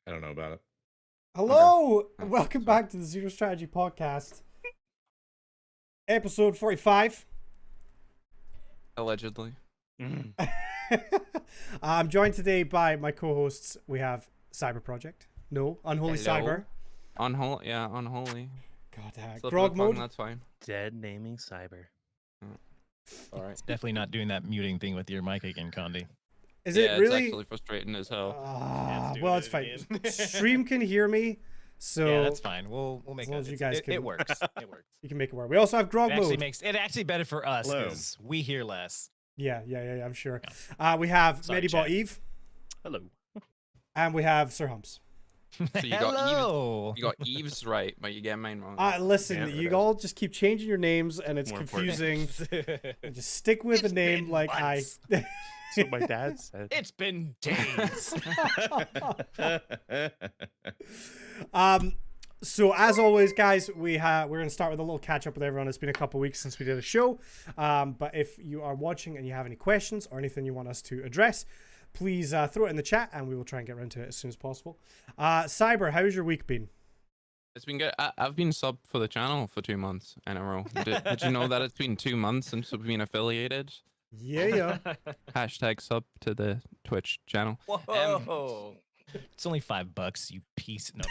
I don't know about it. Hello, Okay. and welcome back to the Zero Strategy Podcast, episode 45. Allegedly. I'm joined today by my co-hosts. We have Cyber Project. No, Unholy Hello. Cyber. Unholy. Yeah, unholy. God, Slip of Grog the tongue, mode. That's fine. Dead naming cyber. All right. Definitely not doing that muting thing with your mic again, Condi. Is Yeah, it really? It's actually frustrating as hell. Well, it's fine. Stream can hear me, so Yeah, that's fine. We'll make as long it. as you It's- guys it, can- it works. It works. you can make it work. We also have Grog It actually mode. makes it actually better for us Hello. because we hear less. Yeah, I'm sure. We have Sorry, Medibot chat. Eve, Hello. and we have Sir Humps. So you got Hello. You got Eve's right, but you get mine wrong. Listen, Yeah, you it all just keep changing your names, and it's More important. confusing. Just stick with It's a name been like months. That's what my dad said. It's been days. So as always, guys, we're gonna start with a little catch up with everyone. It's been a couple weeks since we did a show, but if you are watching and you have any questions or anything you want us to address, please throw it in the chat, and we will try and get around to it as soon as possible. Cyber, how's your week been? It's been good. I've been sub for the channel for 2 months in a row. Did you know that it's been 2 months since we've been affiliated? Yeah. Hashtag sub to the Twitch channel. Whoa. It's only $5, you piece. No.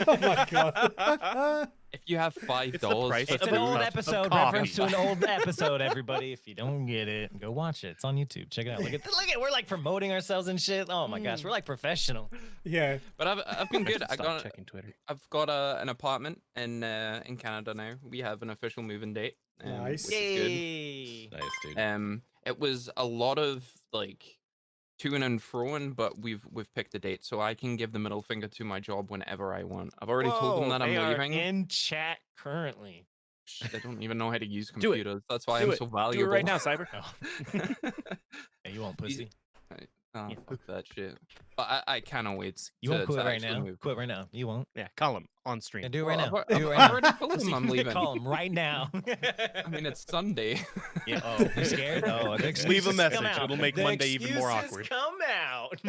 Oh my god. If you have $5, It's the price It's of an a old cup of episode. coffee. Reference to an old episode, everybody. If you don't get it, go watch it. It's on YouTube. Check it out. Look at we're like promoting ourselves and shit. Oh my gosh, we're like professional. Yeah. But I've been good. I Stop got checking Twitter. I've got an apartment in Canada now. We have an official move-in date. Nice. Which is good. Yay! Nice, dude. It was a lot of like to-ing and fro-ing, but we've picked a date, so I can give the middle finger to my job whenever I want. I've already told them that Whoa, I'm they are leaving. in chat currently. They don't even know how to use Do it. computers. That's why Do I'm it. so Do valuable. it right now, Cyber. Oh. Hey, you won't pussy. Oh, Yeah. fuck that shit. But I cannot wait. You won't to quit right actually now. Move. Quit right now. You won't. Yeah, call him on stream. Yeah, do it right Well, now. I've- Do it I've right already now. told them I'm leaving. Call him right now. I mean, it's Sunday. Yeah. Oh, you're scared? Oh, the Leave a excuses message. come out. It'll make The Monday even more excuses awkward. Come out.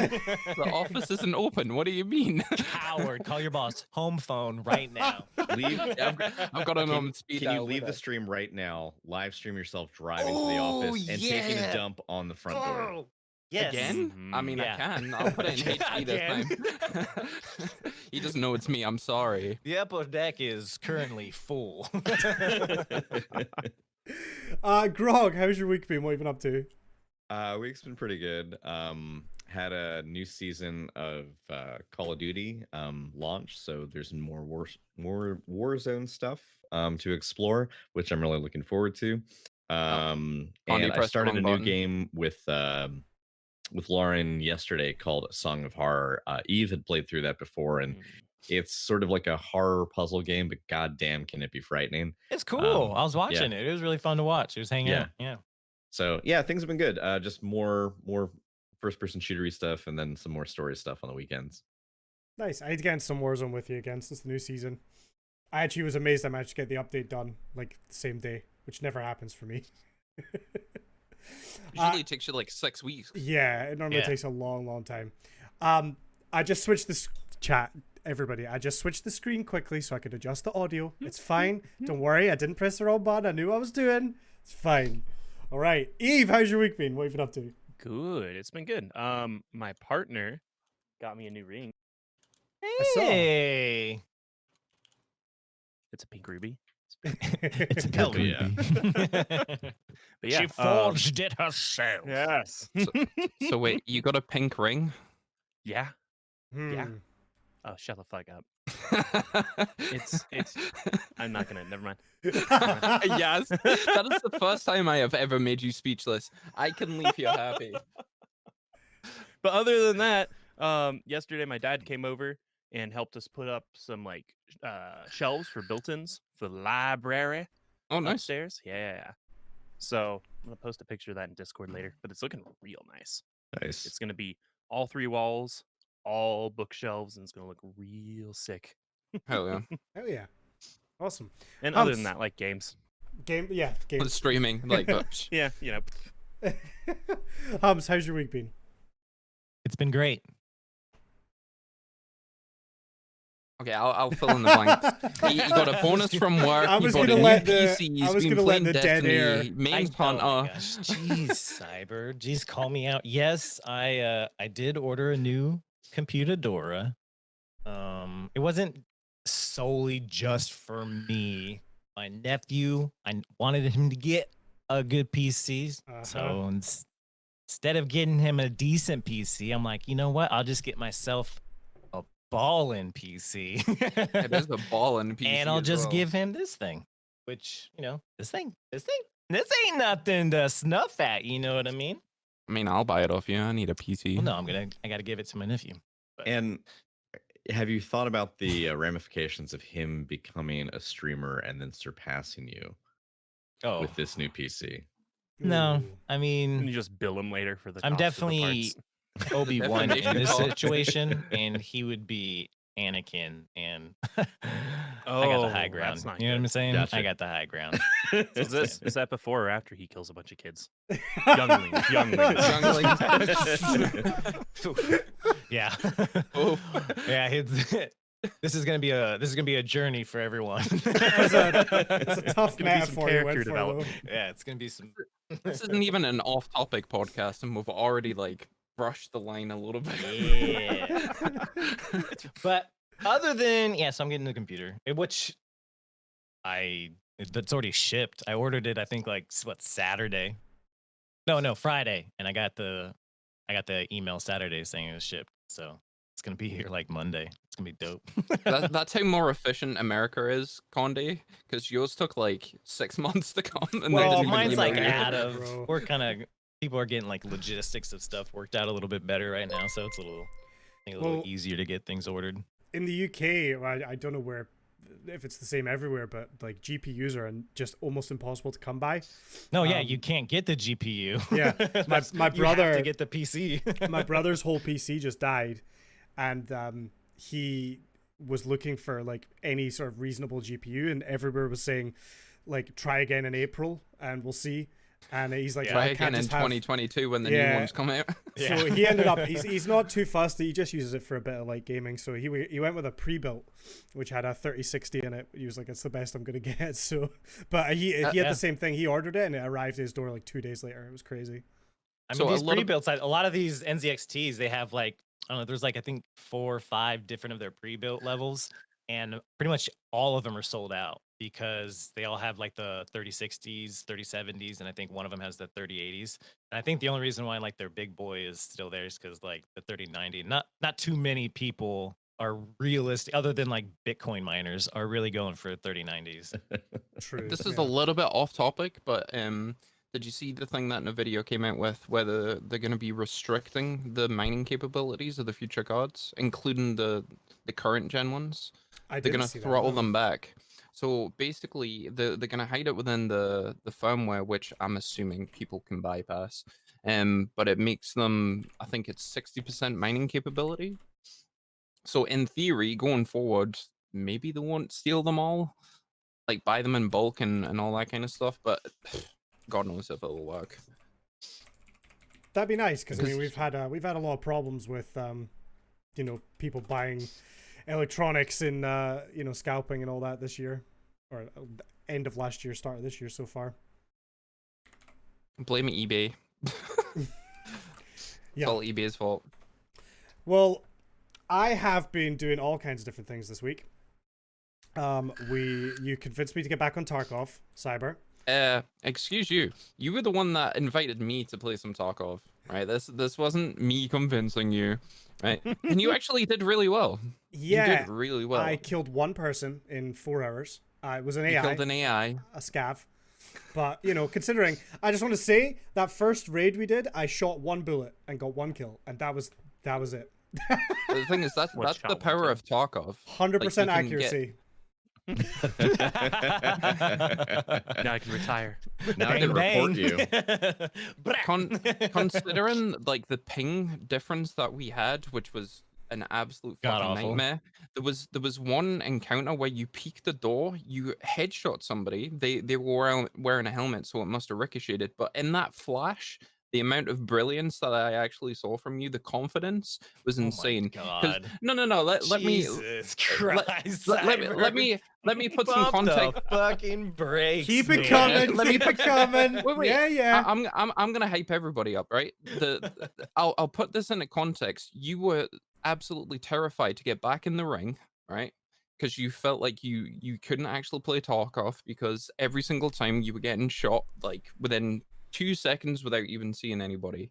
The office isn't open. What do you mean? Coward. Call your boss. Home phone right now. Leave. I've got an on speed Can you dial leave with the it. stream right now? Live stream yourself driving to the Oh, office and taking yeah. a dump on the front door. Oh, yes. Again? I mean, Yeah. I can. I'll put it in HD this time. He doesn't know it's me. I'm sorry. The upper deck is currently full. Grog, how's your week been? What have you been up to? Week's been pretty good. Had a new season of Call of Duty launch, so there's more Warzone stuff to explore, which I'm really looking forward to. Connie And I pressed the started a wrong new button. game with Lauren yesterday called Song of Horror. Eve had played through that before, and it's sort of like a horror puzzle game, but goddamn, can it be frightening? It's cool. I was yeah. watching it. It was really fun to watch. It was hanging Yeah. out. Yeah. So yeah, things have been good. Just more first-person shootery stuff, and then some more story stuff on the weekends. Nice. I need to get into some Warzone with you again since the new season. I actually was amazed I managed to get the update done like the same day, which never happens for me. Usually it takes you like 6 weeks. Yeah, it normally Yeah. takes a long time. I just switched this chat, everybody. I just switched the screen quickly so I could adjust the audio. It's fine. Don't worry. I didn't press the wrong button. I knew what I was doing. It's fine. All right. Eve, how's your week been? What have you been up to? Good. It's been good. My partner got me a new ring. saw. Hey. It's a pink ruby. It's a Hell good yeah. But yeah, She forged it herself. yes. So wait, you got a pink ring? Yeah. Yeah. Hmm. Oh, shut the fuck up. It's. I'm not gonna. Never mind. Yes, that is the first time I have ever made you speechless. I can leave you happy. But other than that, yesterday my dad came over and helped us put up some like shelves for built-ins for the library Oh, nice. upstairs. Yeah. So I'm gonna post a picture of that in Discord later, but it's looking real nice. Nice. It's gonna be all 3 walls, all bookshelves, and it's gonna look real sick. Hell yeah. Hell yeah. Awesome. And other Humps. than that, like games. Game. Streaming, like, Yeah, Hums, how's your week been? It's been great. Okay, I'll fill in the blanks. He got a bonus from work. I He was bought gonna a new let the- PC. I He's was been gonna let playing the dead air. Destiny. Main Oh my hunter. gosh, jeez, Cyber, jeez, call me out. Yes, I did order a new computer Dora. It wasn't solely just for me. My nephew, I wanted him to get a good PC, so instead of getting him a decent PC, I'm like, you know what? I'll just get myself a ballin' PC. It is a ball in PC. And I'll as just well. give him this thing, which, you know, this ain't nothing to snuff at. You know what I mean? I mean, I'll buy it off you. I need a PC. Well, no, I got to give it to my nephew. But And have you thought about the ramifications of him becoming a streamer and then surpassing you oh with this new PC? no, Ooh. I And mean, you just bill him later for the. I'm cost of the definitely parts. Obi-Wan in Defamation this call. situation, and he would be Anakin, and I got the Oh, high that's ground. not You know what I'm good. saying? Gotcha. I got the high ground. Is that before or after he kills a bunch of kids? Younglings. Yeah. Oof. Yeah, this is gonna be a journey for everyone. It's a tough Gonna be some metaphor you went character for, development. though. Yeah, it's gonna be some. This isn't even an off-topic podcast, and we've already like brushed the line a little bit. Yeah. But other than so I'm getting the computer, which that's already shipped. I ordered it, I think like Saturday. No, Friday, and I got the email Saturday saying it was shipped. So it's gonna be here like Monday. It's gonna be dope. That's how more efficient America is, Conde, because yours took like 6 months to come. And they Well, didn't even mine's email like you. out of. Bro. We're kind of people are getting like logistics of stuff worked out a little bit better right now, so it's a little Well, easier to get things ordered. In the UK, I don't know where, if it's the same everywhere, but like GPUs are just almost impossible to come by. No, you can't get the GPU. Yeah, my You have brother- to get the PC. My brother's whole PC just died, and he was looking for like any sort of reasonable GPU, and everywhere was saying like try again in April and we'll see. And he's like, Yeah. Try I can't again in just have... 2022 when the new Yeah. ones come out. Yeah. So he ended up he's not too fussy. He just uses it for a bit of like gaming. So he went with a pre-built, which had a 3060 in it. He was like, it's the best I'm gonna get. So, but he had yeah. the same thing. He ordered it and it arrived at his door like 2 days later. It was crazy. I mean, So a these lot of- pre-built sites, a lot of these NZXTs, they have like, I don't know, there's like, I think 4 or 5 different of their pre-built levels, and pretty much all of them are sold out because they all have like the 3060s, 3070s, and I think one of them has the 3080s. And I think the only reason why like their big boy is still there is because like the 3090, not too many people are realistic, other than like Bitcoin miners, are really going for 3090s. True. This is yeah. a little bit off topic, but did you see the thing that Nvidia came out with, where they're going to be restricting the mining capabilities of the future cards, including the current gen ones? I They're didn't going see to that, throttle no. them back. So basically, they're going to hide it within the firmware, which I'm assuming people can bypass. But it makes them, I think it's 60% mining capability. So in theory, going forward, maybe they won't steal them all, like buy them in bulk and all that kind of stuff. But God knows if it'll work. That'd be nice because I mean Because- we've had a lot of problems with people buying electronics and scalping and all that this year, or end of last year, start of this year so far. Blame eBay. Yeah. It's all eBay's fault. Well, I have been doing all kinds of different things this week. You convinced me to get back on Tarkov, Cyber. Excuse you. You were the one that invited me to play some Tarkov, right? This wasn't me convincing you, right? And you actually did really well. You Yeah, did really well. I killed one person in 4 hours. It was an You AI, killed an AI. a scav. But considering, I just want to say that first raid we did, I shot 1 bullet and got 1 kill, and that was it. The thing is, that's What the shot one power kill? of Tarkov. 100% Like, you can get- accuracy. Now I can retire. Now I can report you. Considering like the ping difference that we had, which was an absolute God fucking awful. nightmare. There was one encounter where you peeked the door, you headshot somebody. They were wearing a helmet, so it must have ricocheted. But in that flash, the amount of brilliance that I actually saw from you, the confidence was insane. God. No. Let me Jesus Christ. let me put some Pump context. the fucking brakes. Keep it man. coming. Let me Keep it coming. Wait. Yeah. I'm gonna hype everybody up, right? I'll put this into context. You were absolutely terrified to get back in the ring, right? Because you felt like you couldn't actually play Tarkov because every single time you were getting shot like within 2 seconds without even seeing anybody.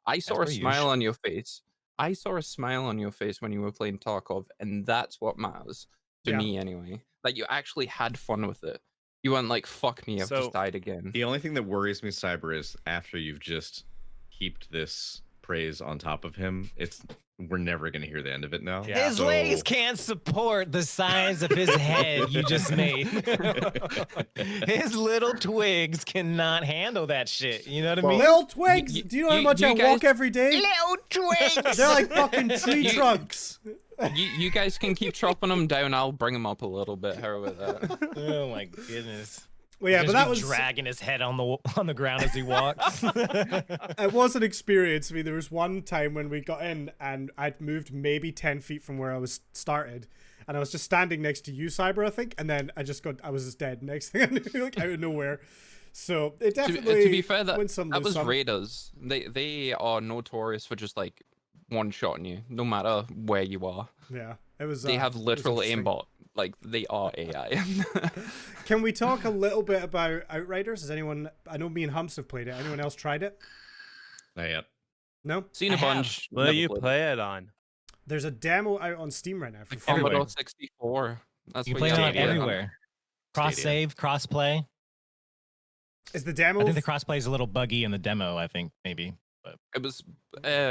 I saw a per smile usual. on your face. I saw a smile on your face when you were playing Tarkov, and that's what matters to Yeah. me anyway. Like you actually had fun with it. You weren't like, fuck me, I've So- just died again. The only thing that worries me, Cyber, is after you've just heaped this praise on top of him, we're never gonna hear the end of it now. Yeah. His legs can't support the size of his head you just made. His little twigs cannot handle that shit. You know what I mean? Little twigs. you- Do you know how you- much you I walk guys- every day? Little twigs. They're like fucking tree You- trunks. You guys can keep chopping them down. I'll bring them up a little bit. How about that? Oh my goodness. Well, yeah, Just but that be was dragging his head on the ground as he walks. it was an experience. I mean, there was one time when we got in and I'd moved maybe 10 feet from where I was started, and I was just standing next to you, Cyber, I think, and then I was just dead. Next thing I knew, like out of nowhere. So it definitely. To be fair, wins some, that lose was some. Raiders. They are notorious for just like one-shotting you, no matter where you are. Yeah, it was. They have it was literal interesting. aimbot. Like they are AI. Can we talk a little bit about Outriders? Has anyone? I know me and Humps have played it. Anyone else tried it? Not yet. No. Seen a I have. bunch. What do never you played it. play it on? There's a demo out on Steam right now for Like free. Everywhere. Commodore 64. That's You what play it gotta on play it on. everywhere. Cross save, cross play. Is the demo? I think the cross play is a little buggy in the demo. I think maybe. It was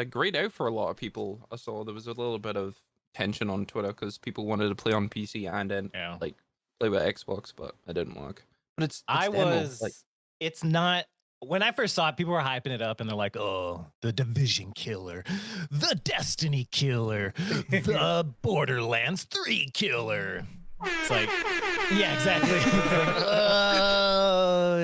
grayed out for a lot of people. I saw there was a little bit of tension on Twitter because people wanted to play on PC and then Yeah. like play with Xbox, but it didn't work. But it's I demo, was. like It's not. When I first saw it, people were hyping it up, and they're like, "Oh, the Division killer, the Destiny killer, the Borderlands 3 killer." It's like, yeah, exactly.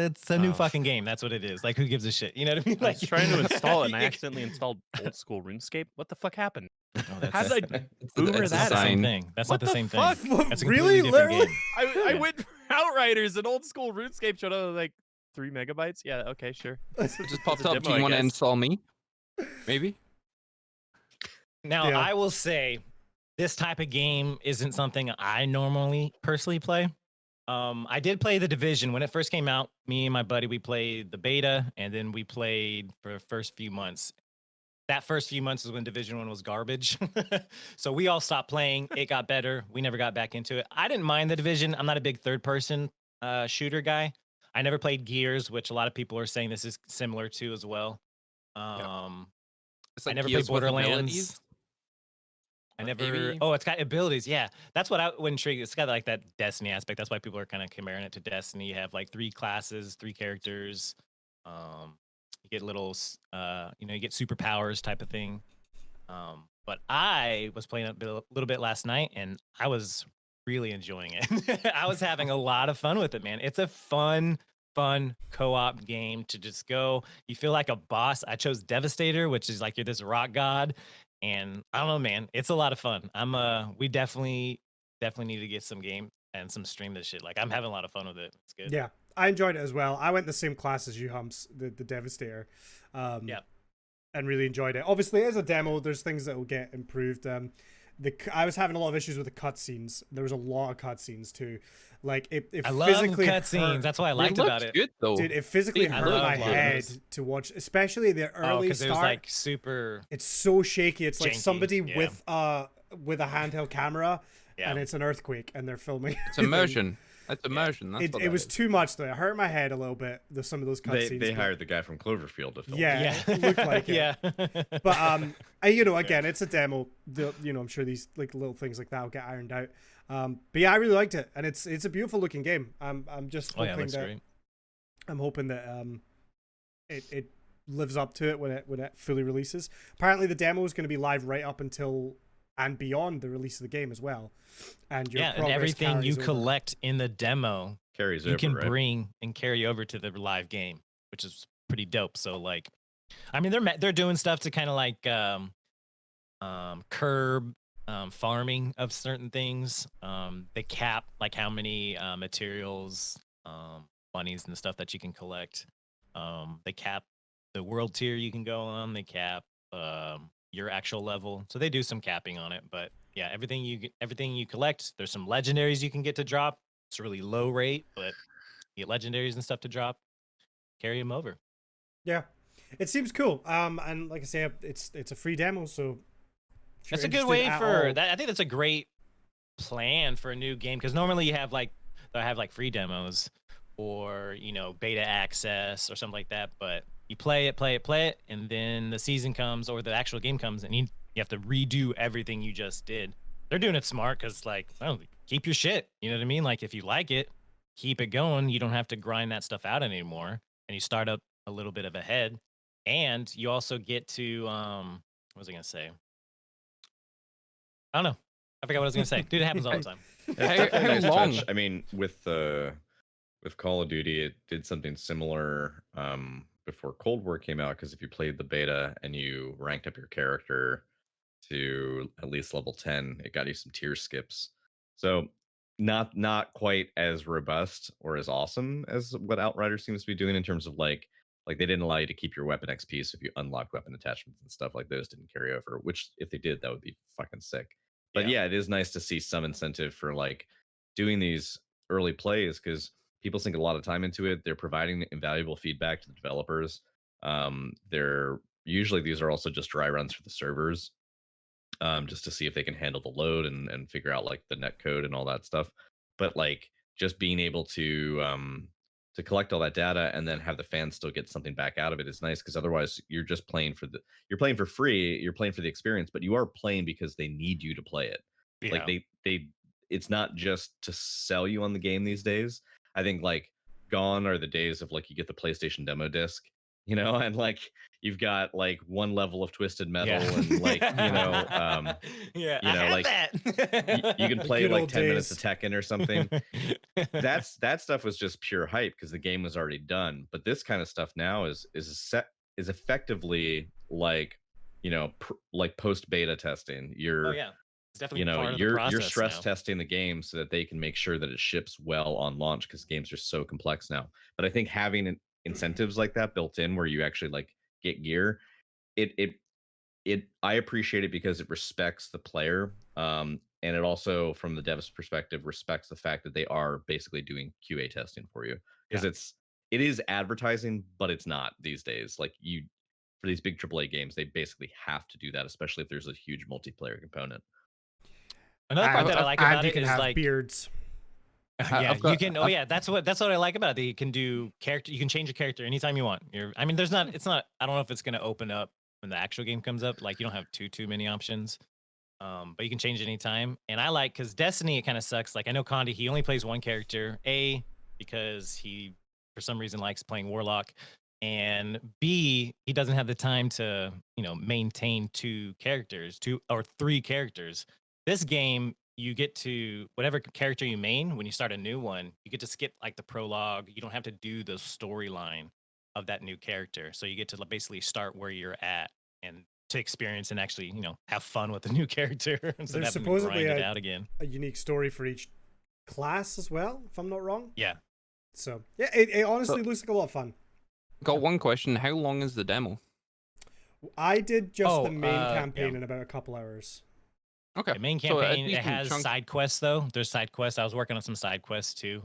It's a new Oh. fucking game. That's what it is. Like, who gives a shit? You know what I mean? I was trying to install it and I you- accidentally installed old school RuneScape. What the fuck happened? Oh, that's How did I boomer it's a not the that? same sign. thing. That's What not the the same fuck? thing. That's a Really? completely different Literally? game. I Yeah. went for Outriders and old school RuneScape showed up like 3 megabytes. Yeah, okay, sure. It just popped a up. demo, Do I you want to guess. install me? Maybe. Now, Yeah. I will say this type of game isn't something I normally personally play. I did play The Division when it first came out. Me and my buddy, we played the beta, and then we played for the first few months. That first few months is when Division 1 was garbage. So we all stopped playing. It got better. We never got back into it. I didn't mind The Division. I'm not a big third-person shooter guy. I never played Gears, which a lot of people are saying this is similar to as well. It's I like never Gears played with Borderlands. abilities. I never. maybe? Oh, it's got abilities. Yeah, that's what I would intrigue. It's got like that Destiny aspect. That's why people are kind of comparing it to Destiny. You have like 3 classes, 3 characters. You get you get superpowers type of thing. But I was playing a little bit last night, and I was really enjoying it. I was having a lot of fun with it, man. It's a fun co-op game to just go. You feel like a boss. I chose Devastator, which is like you're this rock god. And I don't know, man. It's a lot of fun. We definitely need to get some game and some stream this shit. Like I'm having a lot of fun with it. It's good. Yeah, I enjoyed it as well. I went the same class as you, Humps, the Devastator. Yeah. And really enjoyed it. Obviously, as a demo, there's things that will get improved. I was having a lot of issues with the cutscenes. There was a lot of cutscenes too. Like it I love physically cutscenes. hurt- That's what I liked It about looks it. good though. Dude, it physically I hurt love my a lot of head those. to watch, especially the Oh, early because it was start. like super. It's so shaky. It's like janky, somebody yeah. with a handheld camera, Yeah. and it's an earthquake, and they're filming. It's everything. immersion. It's immersion. That's It, what it that was is. too much though. It hurt my head a little bit. Some of those cutscenes. They but- hired the guy from Cloverfield to film. Yeah, it looked like it. Yeah. But again, it's a demo. I'm sure these like little things like that will get ironed out. But yeah, I really liked it, and it's a beautiful looking game. I'm just Oh yeah, it hoping looks that great. I'm hoping that it lives up to it when it fully releases. Apparently, the demo is going to be live right up until and beyond the release of the game as well. And your Yeah, and progress everything you carries over. collect in the demo, Carries you over, can right? bring and carry over to the live game, which is pretty dope. So like, I mean, they're doing stuff to kind of like curb farming of certain things. They cap like how many materials, monies, and stuff that you can collect. They cap the world tier you can go on. They cap your actual level, so they do some capping on it. But yeah, everything you collect, there's some legendaries you can get to drop. It's a really low rate, but you get legendaries and stuff to drop. Carry them over. Yeah, it seems cool. And like I say, it's a free demo, so if you're That's a good interested way at for all- that. I think that's a great plan for a new game because normally you have like they'll have like free demos or beta access or something like that. But you play it, and then the season comes or the actual game comes, and you have to redo everything you just did. They're doing it smart because like, oh, keep your shit. You know what I mean? Like if you like it, keep it going. You don't have to grind that stuff out anymore, and you start up a little bit of ahead, and you also get to what was I gonna say? I don't know. I forgot what I was gonna say. Dude, it happens all the time. It's How- definitely a how nice long? touch. I mean, with Call of Duty, it did something similar before Cold War came out. Because if you played the beta and you ranked up your character to at least level 10, it got you some tier skips. So not quite as robust or as awesome as what Outrider seems to be doing in terms of like they didn't allow you to keep your weapon XP. So if you unlock weapon attachments and stuff like those didn't carry over, which if they did, that would be fucking sick. But yeah, it is nice to see some incentive for like doing these early plays because people sink a lot of time into it. They're providing invaluable feedback to the developers. They're usually these are also just dry runs for the servers, just to see if they can handle the load and figure out like the net code and all that stuff. But like just being able to collect all that data and then have the fans still get something back out of it is nice because otherwise you're just playing for you're playing for free, you're playing for the experience, but you are playing because they need you to play it. Like Yeah. they it's not just to sell you on the game these days. I think like gone are the days of like you get the PlayStation demo disc, and like you've got like one level of Twisted Metal and like yeah, you I know had like that. you can The play good like old 10 minutes of days. Tekken or something. That stuff was just pure hype because the game was already done. But this kind of stuff now is effectively like like post beta testing. Oh You're yeah, it's definitely part of the you're process stress now. testing the game so that they can make sure that it ships well on launch because games are so complex now. But I think having incentives like that built in where you actually like get gear, it I appreciate it because it respects the player, and it also from the dev's perspective respects the fact that they are basically doing QA testing for you because Yeah. it is advertising, but it's not these days. Like you for these big AAA games, they basically have to do that, especially if there's a huge multiplayer component. Another part And, that I like and about you it can is have like beards. yeah, I've got- you can. Oh I've- yeah, that's what I like about it. That you can do character. You can change your character anytime you want. I mean, there's not. It's not. I don't know if it's gonna open up when the actual game comes up. Like you don't have too many options. But you can change it anytime. And I like because Destiny, it kind of sucks. Like I know Condi, he only plays one character. A because he for some reason likes playing Warlock, and B he doesn't have the time to maintain two or three characters. This game, you get to whatever character you main when you start a new one, you get to skip like the prologue. You don't have to do the storyline of that new character. So you get to basically start where you're at and to experience and actually, have fun with the new character instead of There's having to grind supposedly it out again. a unique story for each class as well, if I'm not wrong. Yeah. So yeah, it honestly looks like a lot of fun. Got one question. How long is the demo? I did just Oh, the main campaign yeah. in about a couple hours. Okay. The main So a campaign, it decent has chunk- side quests though. There's side quests. I was working on some side quests too.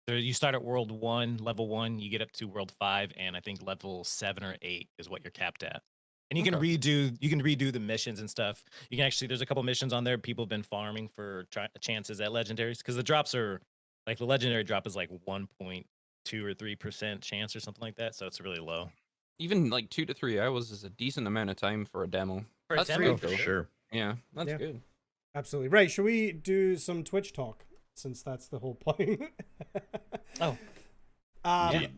You start at world 1, level 1, you get up to world 5, and I think level 7 or 8 is what you're capped at. And you can redo the missions and stuff. You can actually, there's a couple missions on there. People have been farming for chances at legendaries because the drops are like the legendary drop is like 1.2 or 3% chance or something like that. So it's really low. Even like 2 to 3 hours is a decent amount of time for a demo. For a That's demo, free, Oh, For though. sure. Yeah, that's Yeah. good. Absolutely. Right, should we do some Twitch talk since that's the whole point? Oh. Indeed.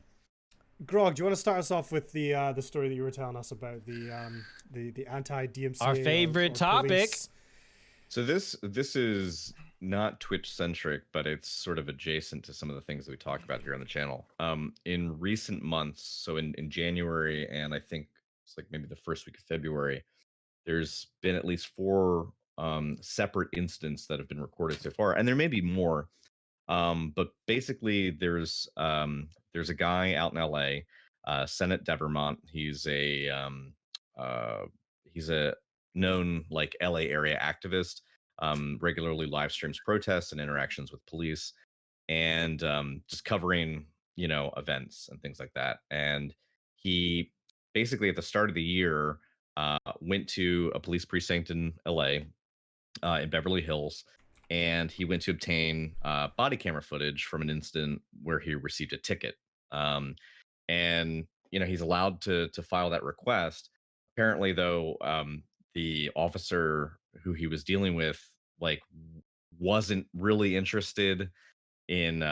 Grog, do you want to start us off with the story that you were telling us about the anti-DMCA? Our favorite topic. police? So this is not Twitch centric, but it's sort of adjacent to some of the things that we talk about here on the channel. In recent months, so in January and I think looks like maybe the first week of February. There's been at least 4 separate incidents that have been recorded so far, and there may be more. But basically, there's a guy out in LA, Senate Devermont. Uh, he's a known like LA area activist. Regularly live streams protests and interactions with police, and just covering events and things like that. And he basically at the start of the year went to a police precinct in LA, in Beverly Hills, and he went to obtain body camera footage from an incident where he received a ticket. Um, and he's allowed to file that request. Apparently, though, the officer who he was dealing with like wasn't really interested in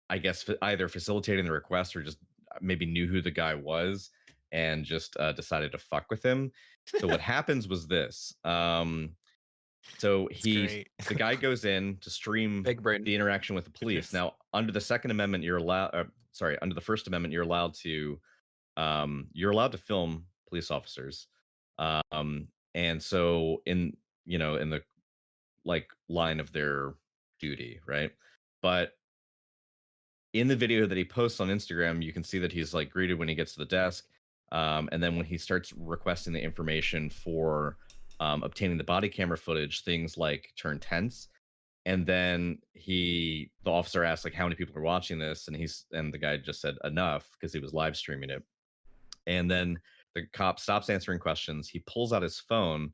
I guess either facilitating the request or just maybe knew who the guy was and just decided to fuck with him. So what happens was this. So It's he great. the guy goes in to stream Big brain. the interaction with the police. Yes. Now, under the Second Amendment, you're allowed. Sorry, under the First Amendment, you're allowed to film police officers. And so in the like line of their duty, right? But in the video that he posts on Instagram, you can see that he's like greeted when he gets to the desk. And then when he starts requesting the information for obtaining the body camera footage, things like turn tense. And then the officer asks like how many people are watching this, and the guy just said enough because he was live streaming it. And then the cop stops answering questions. He pulls out his phone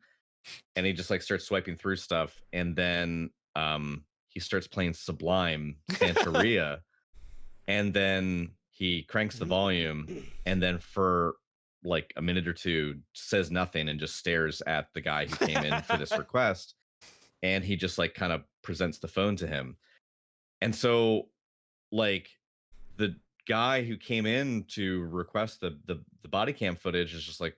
and he just like starts swiping through stuff. And then he starts playing Sublime Santeria. And then he cranks the volume, and then for like a minute or two says nothing and just stares at the guy who came in for this request. And he just like kind of presents the phone to him. And so like the guy who came in to request the body cam footage is just like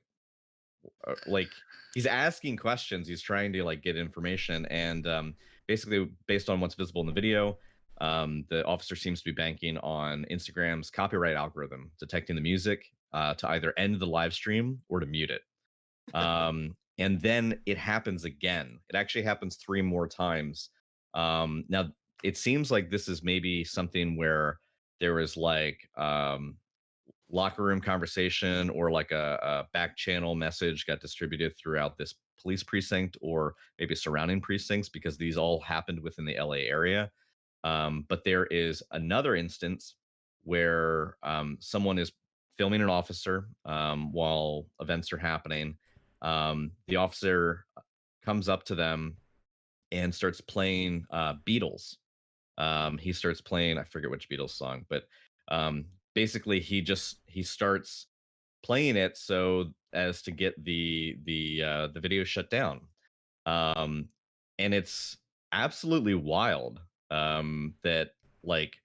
he's asking questions, he's trying to like get information, and basically based on what's visible in the video, the officer seems to be banking on Instagram's copyright algorithm detecting the music to either end the live stream or to mute it. And then it happens again. It actually happens 3 more times. Now it seems like this is maybe something where there was like locker room conversation or like a back channel message got distributed throughout this police precinct or maybe surrounding precincts, because these all happened within the LA area. But there is another instance where someone is filming an officer while events are happening. The officer comes up to them and starts playing Beatles. He starts playing, I forget which Beatles song, but basically he starts playing it so as to get the video shut down. And it's absolutely wild that like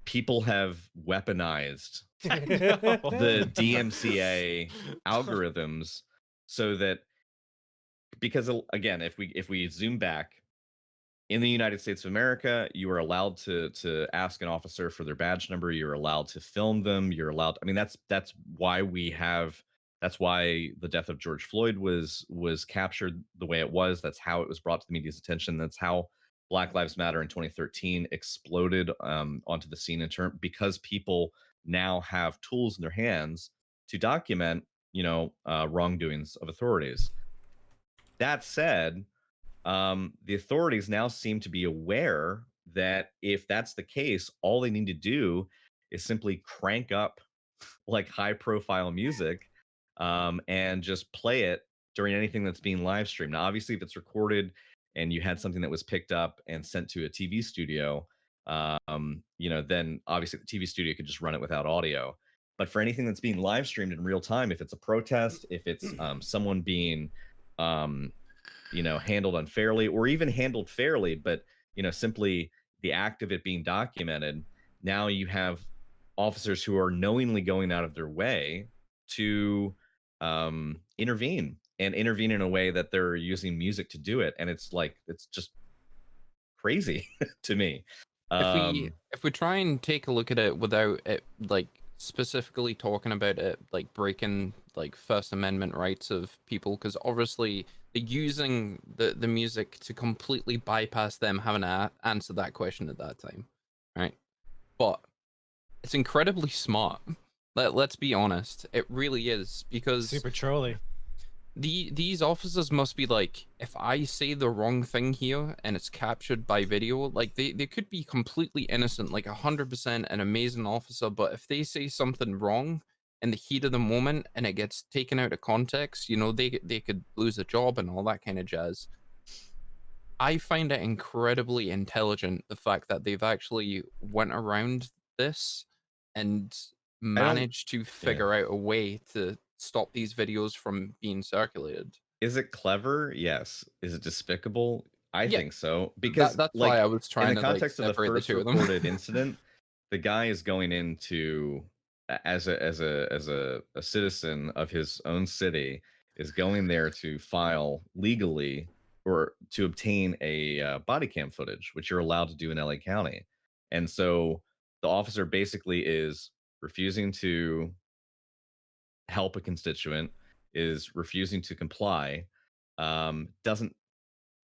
people have weaponized I know. the DMCA algorithms so that, because again, if we zoom back, in the United States of America, you are allowed to ask an officer for their badge number. You're allowed to film them. You're allowed. I mean, that's why we have. That's why the death of George Floyd was captured the way it was. That's how it was brought to the media's attention. That's how Black Lives Matter in 2013 exploded onto the scene because people now have tools in their hands to document, wrongdoings of authorities. That said, the authorities now seem to be aware that if that's the case, all they need to do is simply crank up like high profile music and just play it during anything that's being live streamed. Now, obviously, if it's recorded and you had something that was picked up and sent to a TV studio, then obviously the TV studio could just run it without audio. But for anything that's being live streamed in real time, if it's a protest, if it's someone being handled unfairly or even handled fairly, but simply the act of it being documented, now you have officers who are knowingly going out of their way to intervene in a way that they're using music to do it, and it's just crazy to me. If we try and take a look at it without it like specifically talking about it like breaking like First Amendment rights of people, because obviously they're using the music to completely bypass them having to answer that question at that time, right? But it's incredibly smart. Let's be honest, it really is, because Super trolly. these officers must be like, if I say the wrong thing here and it's captured by video, like they could be completely innocent, like 100% an amazing officer, but if they say something wrong in the heat of the moment and it gets taken out of context, you know, they could lose a job and all that kind of jazz. I find it incredibly intelligent, the fact that they've actually went around this and I don't. managed to Yeah. figure out a way to stop these videos from being circulated. Is it clever? Yes. Is it despicable? I Yeah, think so. Because that's like why I was in trying the to like context of the separate the first two of them. reported incident, the guy is going into as a citizen of his own city, is going there to file legally or to obtain a body cam footage, which you're allowed to do in LA County. And so the officer basically is refusing to help a constituent, is refusing to comply, doesn't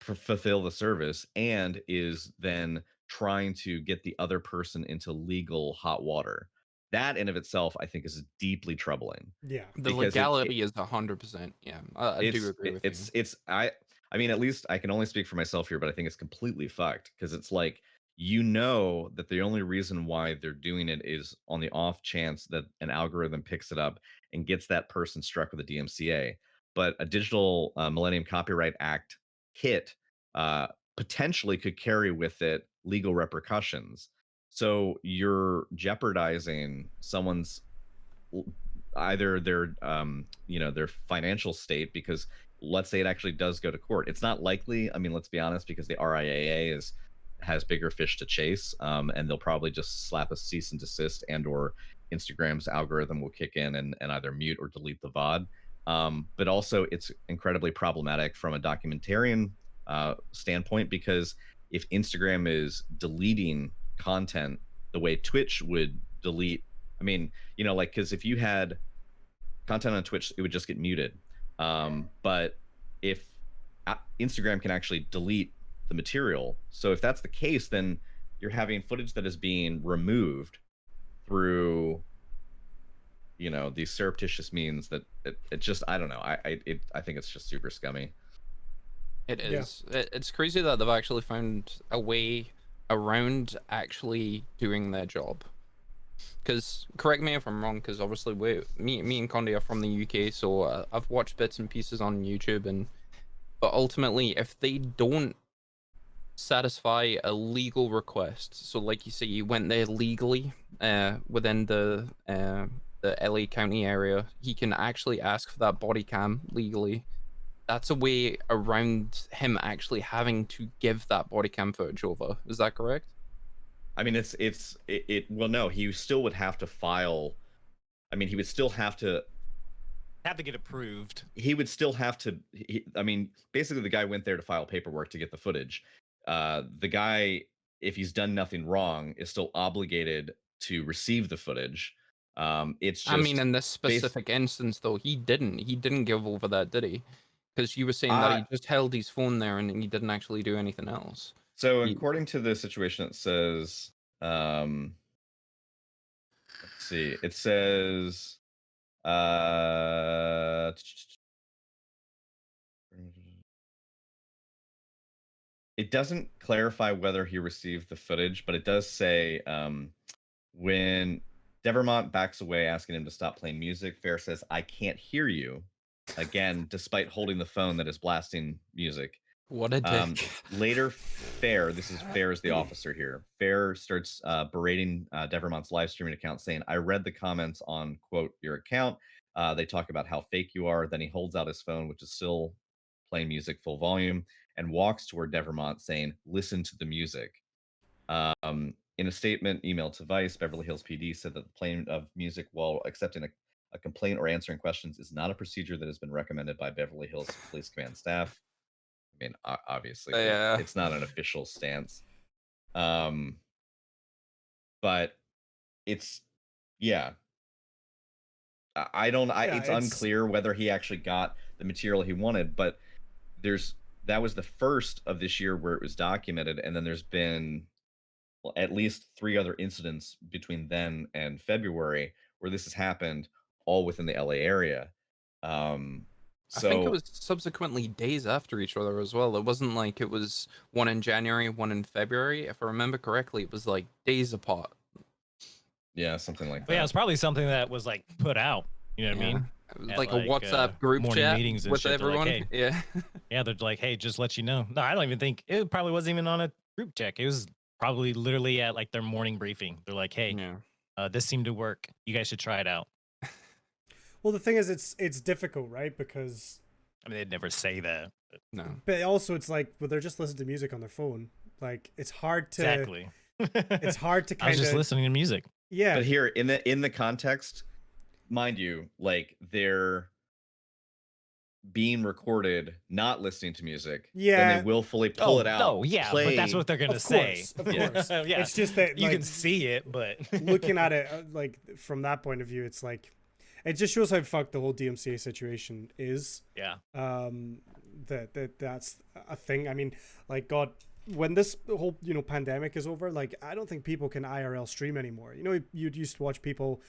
fulfill the service, and is then trying to get the other person into legal hot water. That in of itself, I think, is deeply troubling Yeah. The because legality is 100%. Yeah, I do agree with you. it's I mean, at least I can only speak for myself here, but I think it's completely fucked because it's like, you know, that the only reason why they're doing it is on the off chance that an algorithm picks it up and gets that person struck with a DMCA. But a digital Millennium Copyright Act hit uh, potentially could carry with it legal repercussions. So you're jeopardizing someone's either their their financial state, because let's say it actually does go to court. It's not likely, I mean, let's be honest, because the RIAA has bigger fish to chase, and they'll probably just slap a cease and desist, and or Instagram's algorithm will kick in and either mute or delete the VOD. But also it's incredibly problematic from a documentarian standpoint, because if Instagram is deleting content the way Twitch would delete, I mean, like, because if you had content on Twitch, it would just get muted. But if Instagram can actually delete the material, so if that's the case, then you're having footage that is being removed through, these surreptitious means that it just, I don't know. I think it's just super scummy. It Yeah. is. It's crazy that they've actually found a way around actually doing their job. Because correct me if I'm wrong, because obviously me and Condi are from the UK, so I've watched bits and pieces on YouTube, but ultimately, if they don't satisfy a legal request, so like you say, you went there legally within the LA County area, he can actually ask for that body cam legally. That's a way around him actually having to give that body cam footage over. Is that correct? I mean, well, no, he still would have to file. I mean, he would still have to get approved. He would still have to. I mean, basically, the guy went there to file paperwork to get the footage. The guy, if he's done nothing wrong, is still obligated to receive the footage. It's just. I mean, in this specific instance, though, he didn't give over that, did he? Because you were saying that he just held his phone there and he didn't actually do anything else. So, according to the situation, it says, let's see, it says, it doesn't clarify whether he received the footage, but it does say, when Devermont backs away, asking him to stop playing music, Fair says, "I can't hear you," again, despite holding the phone that is blasting music. What a dick. Later, Fair, this is Fair is the officer here. Fair starts berating Devermont's live streaming account, saying, "I read the comments on, quote, your account. They talk about how fake you are." Then he holds out his phone, which is still playing music full volume, and walks toward Devermont, saying, "Listen to the music." In a statement emailed to Vice, Beverly Hills PD said that the playing of music while accepting a complaint or answering questions is not a procedure that has been recommended by Beverly Hills Police Command staff. I mean, obviously, Yeah. it's not an official stance. But it's, yeah, It's unclear whether he actually got the material he wanted, but that was the first of this year where it was documented, and then there's been at least 3 other incidents between then and February where this has happened, all within the LA area. I think it was subsequently days after each other as well. It wasn't like it was one in January, one in February. If I remember correctly, it was like days apart. Yeah, something like But yeah, that. it was probably something that was like put out. You know what I mean? It was At, like a WhatsApp group morning chat meetings and with shit. They're like, everyone. "Hey." Yeah. Yeah, they're like, hey, just let you know. No, I don't even think it probably wasn't even on a group check. It was probably literally at like their morning briefing. They're like, hey, this seemed to work. You guys should try it out. Well, the thing is, it's difficult, right? Because I mean, they'd never say that. No. But also, it's like, well, they're just listening to music on their phone. Like, it's hard to Exactly. It's hard to kind I was just listening to music. Yeah. But here in the context, mind you, like they're being recorded, not listening to music. Yeah. Then they willfully pull it out. Oh, yeah, but that's what they're gonna say. Of course. Yeah. It's just that You like, can see it, but looking at it like from that point of view, it's like it just shows how fucked the whole DMCA situation is. Yeah. That's a thing. I mean, like, God, when this whole pandemic is over, like, I don't think people can IRL stream anymore. You'd used to watch people,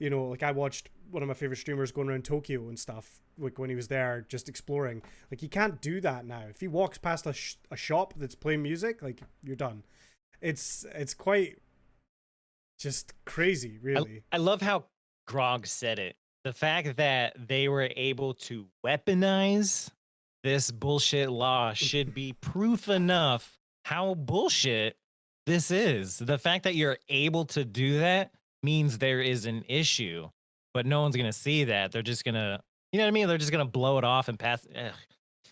like I watched one of my favorite streamers going around Tokyo and stuff, like when he was there just exploring. Like, you can't do that now. If he walks past a shop that's playing music, like, you're done. It's quite just crazy, really. I love how Grog said it. The fact that they were able to weaponize this bullshit law should be proof enough how bullshit this is. The fact that you're able to do that means there is an issue, but no one's going to see that. They're just going to, you know what I mean? They're just going to blow it off and pass. Ugh.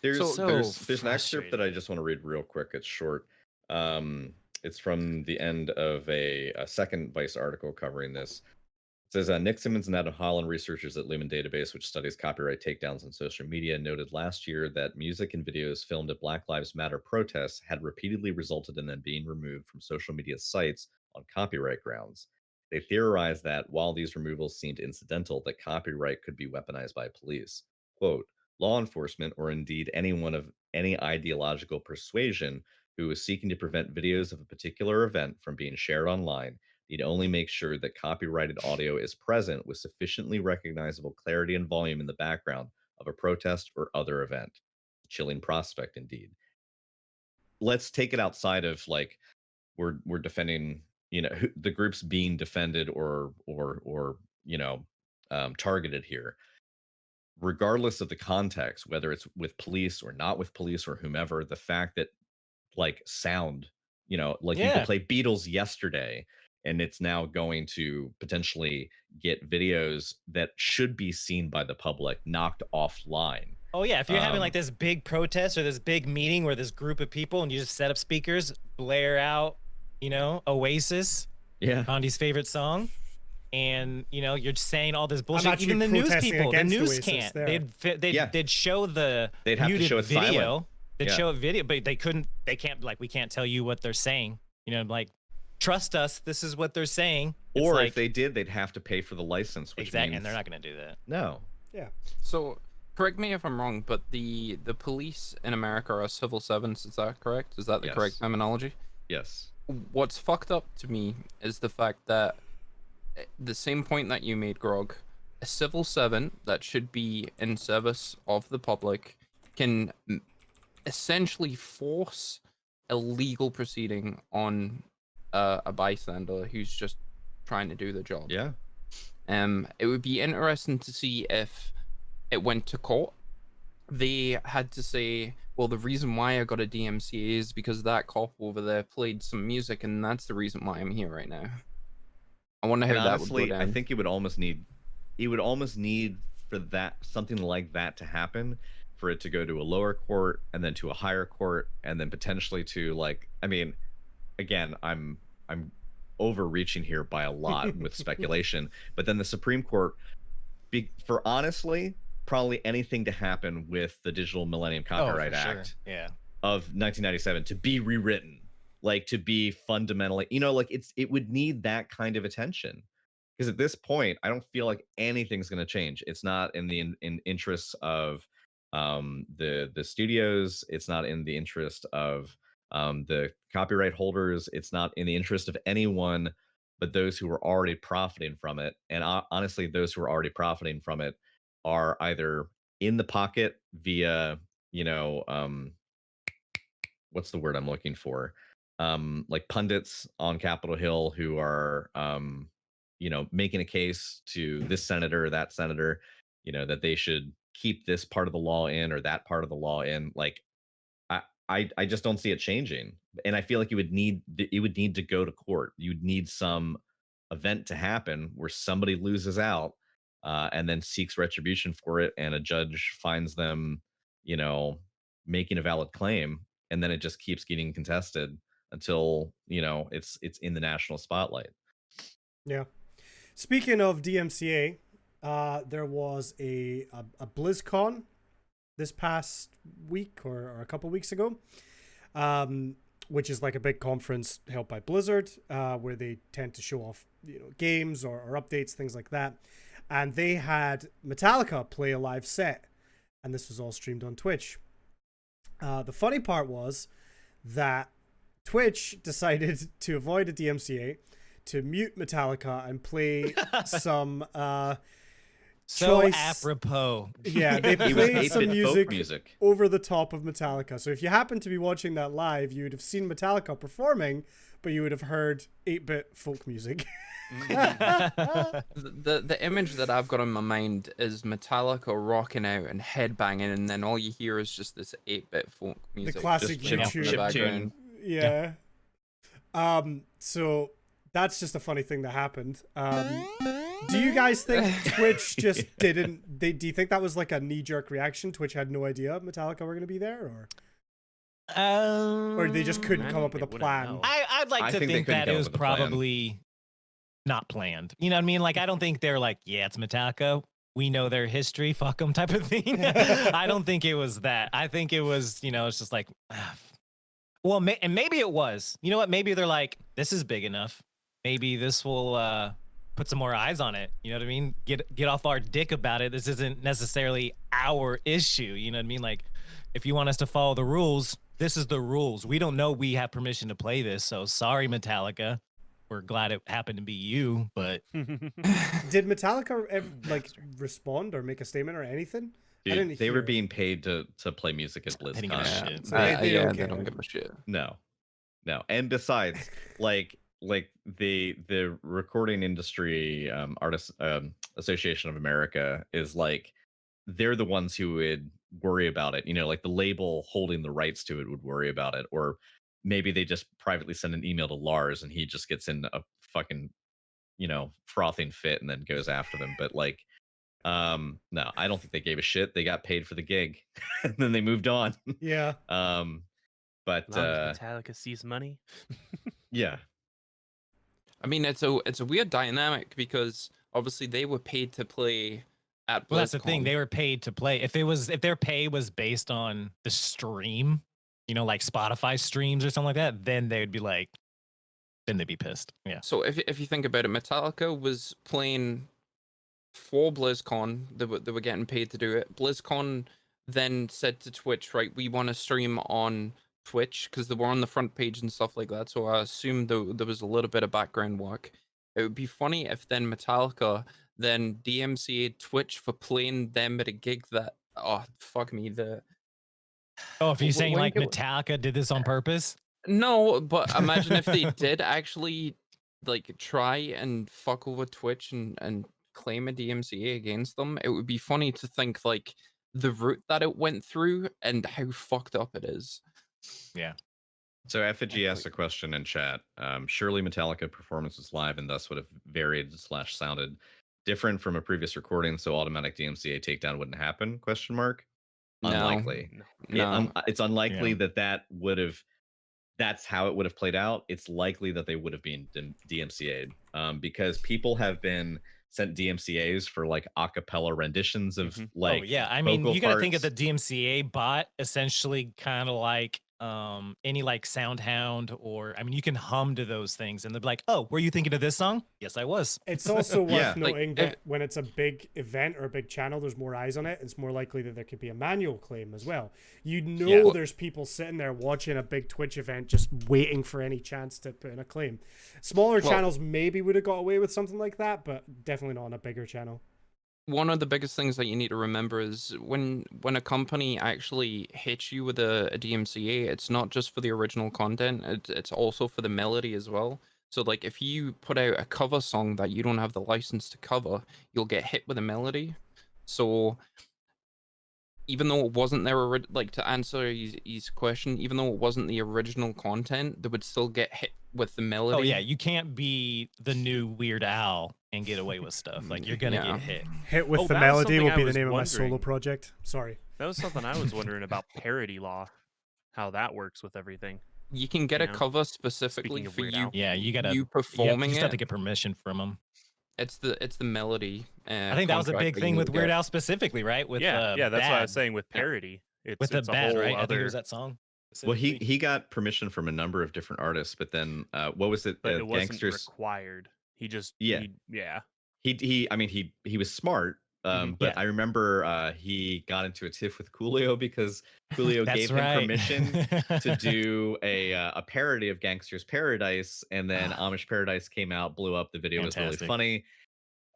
There's So an excerpt that I just want to read real quick. It's short. It's from the end of a second Vice article covering this. It says, Nick Simmons and Adam Holland, researchers at Lumen Database, which studies copyright takedowns on social media, noted last year that music and videos filmed at Black Lives Matter protests had repeatedly resulted in them being removed from social media sites on copyright grounds. They theorized that while these removals seemed incidental, that copyright could be weaponized by police. Quote, law enforcement, or indeed anyone of any ideological persuasion who is seeking to prevent videos of a particular event from being shared online, need only make sure that copyrighted audio is present with sufficiently recognizable clarity and volume in the background of a protest or other event. Chilling prospect, indeed. Let's take it outside of like we're defending, the groups being defended or targeted here. Regardless of the context, whether it's with police or not with police or whomever, the fact that like sound, like you could play Beatles yesterday, and it's now going to potentially get videos that should be seen by the public knocked offline. Oh yeah, if you're having like this big protest or this big meeting where this group of people and you just set up speakers, blare out, Oasis, Gandhi's favorite song, and you're just saying all this bullshit. Even the news people, the news can't. They'd show the they'd have to show it video. Silent. They'd show a video, but they couldn't. They can't. Like, we can't tell you what they're saying. Like, trust us, this is what they're saying. It's or like, if they did, they'd have to pay for the license, which exactly, means and they're not going to do that. No. Yeah. So, correct me if I'm wrong, but the police in America are civil servants. Is that correct? Is that the correct terminology? Yes. What's fucked up to me is the fact that the same point that you made, Grog, a civil servant that should be in service of the public can essentially force a legal proceeding on a bystander who's just trying to do the job. Yeah. It would be interesting to see if it went to court. They had to say, well, the reason why I got a DMCA is because that cop over there played some music, and that's the reason why I'm here right now. I wonder how that would go down. I think it would almost need for that, something like that to happen, for it to go to a lower court and then to a higher court and then potentially to, like, I mean, again, I'm overreaching here by a lot with speculation, but then the Supreme Court, for honestly, probably anything to happen with the Digital Millennium Copyright Act of 1997 to be rewritten, like to be fundamentally, like it would need that kind of attention, because at this point, I don't feel like anything's going to change. It's not in the in interests of the studios. It's not in the interest of the copyright holders. It's not in the interest of anyone but those who are already profiting from it. And honestly, those who are already profiting from it are either in the pocket via, you know, what's the word I'm looking for? Like pundits on Capitol Hill who are, you know, making a case to this senator or that senator, you know, that they should keep this part of the law in or that part of the law in. Like, I just don't see it changing, and I feel like it would need to go to court. You'd need some event to happen where somebody loses out, and then seeks retribution for it, and a judge finds them, you know, making a valid claim, and then it just keeps getting contested until, you know, it's in the national spotlight. Yeah. Speaking of DMCA, there was a BlizzCon this past week or a couple weeks ago, which is like a big conference held by Blizzard, where they tend to show off, you know, games or updates, things like that. And they had Metallica play a live set, and this was all streamed on Twitch. The funny part was that Twitch decided to avoid a DMCA, to mute Metallica and play some So choice. apropos. Yeah, they It was played some 8-bit folk music music. over the top of Metallica. So if you happen to be watching that live, you would have seen Metallica performing, but you would have heard 8-bit folk music. The image that I've got in my mind is Metallica rocking out and headbanging, and then all you hear is just this 8-bit folk music. classic just playing off in the YouTube background. Yeah. So that's just a funny thing that happened. Do you guys think Twitch just didn't? Do you think that was like a knee-jerk reaction? Twitch had no idea Metallica were going to be there, or they just couldn't come up with a They wouldn't plan? know. I'd like I to think they think couldn't that come it up was with a plan. probably not planned. You know what I mean? Like, I don't think they're like, yeah, it's Metallica. We know their history. Fuck them type of thing. I don't think it was that. I think it was, you know, it's just like, well, and maybe it was. You know what? Maybe they're like, this is big enough. Maybe this will put some more eyes on it. You know what I mean? Get off our dick about it. This isn't necessarily our issue. You know what I mean? Like, if you want us to follow the rules, this is the rules. We don't know we have permission to play this. So sorry, Metallica. We're glad it happened to be you, but Did Metallica ever, like, respond or make a statement or anything? I didn't Dude, they were hear. being paid to play music at didn't give a BlizzCon. shit. So they don't They care. don't give a shit. No. And besides, like the recording industry artists Association of America is like, they're the ones who would worry about it. You know, like the label holding the rights to it would worry about it, or maybe they just privately send an email to Lars and he just gets in a fucking, you know, frothing fit and then goes after them. But like, no, I don't think they gave a shit. They got paid for the gig and then they moved on. Yeah. But As long as Metallica sees money. yeah. I mean, it's a weird dynamic because obviously they were paid to play at BlizzCon. well, that's the thing. They were paid to play. If their pay was based on the stream, you know, like Spotify streams or something like that, then they would be like, then they'd be pissed. Yeah. So if you think about it, Metallica was playing for BlizzCon. They were getting paid to do it. BlizzCon then said to Twitch, right, we want to stream on Twitch because they were on the front page and stuff like that. So I assumed there was a little bit of background work. It would be funny if then Metallica then DMCA Twitch for playing them at a gig that, oh fuck me, Oh, if you're saying when like it- Metallica did this on purpose, no, but imagine if they did actually like try and fuck over Twitch and claim a DMCA against them. It would be funny to think like the route that it went through and how fucked up it is. yeah. So Effigy asked a question in chat. Surely Metallica performance was live and thus would have varied / sounded different from a previous recording, so automatic DMCA takedown wouldn't happen? Question mark. No. Unlikely. No. It's unlikely Yeah. that would have. That's how it would have played out. It's likely that they would have been DMCA'd, because people have been sent DMCA's for like a cappella renditions of like. oh yeah, I mean, vocal you got to think of parts. the DMCA bot essentially kind of like any like SoundHound, or I mean, you can hum to those things, and they'll be like, "Oh, were you thinking of this song?" Yes, I was. It's also worth Yeah. Like, noting if- that when it's a big event or a big channel, there's more eyes on it. It's more likely that there could be a manual claim as well. You know, Yeah. there's people sitting there watching a big Twitch event just waiting for any chance to put in a claim. Smaller Well- channels maybe would have got away with something like that, but definitely not on a bigger channel. One of the biggest things that you need to remember is when a company actually hits you with a DMCA, it's not just for the original content, it's also for the melody as well. So like if you put out a cover song that you don't have the license to cover, you'll get hit with a melody. So even though it wasn't their like, to answer his question, even though it wasn't the original content, they would still get hit with the melody. Oh yeah, you can't be the new Weird Al and get away with stuff. Like you're gonna Yeah. get hit. Hit with Oh, the that was melody something will I be the was name of my solo wondering. project. Sorry. That was something I was wondering about parody law, how that works with everything. You can get You a know, cover specifically speaking of for Weird you. Al. Yeah, you gotta. You You performing just have to it. get permission from them. It's the melody. I think that was a contract big that thing you with will Weird get. Al specifically, right? With Yeah, that's what I was Bad. saying with Yeah. parody. It's With the it's a Bad, whole right? I think it other, was that song. Well, he specifically. he got permission from a number of different artists, but then what was it? but it wasn't Gangsters. required. He just Yeah. yeah. He I mean he was smart. Mhm. But Yeah. I remember he got into a tiff with Coolio because Coolio That's gave him right. permission to do a parody of Gangster's Paradise, and then Ah. Amish Paradise came out, blew up. The video was really Fantastic. funny.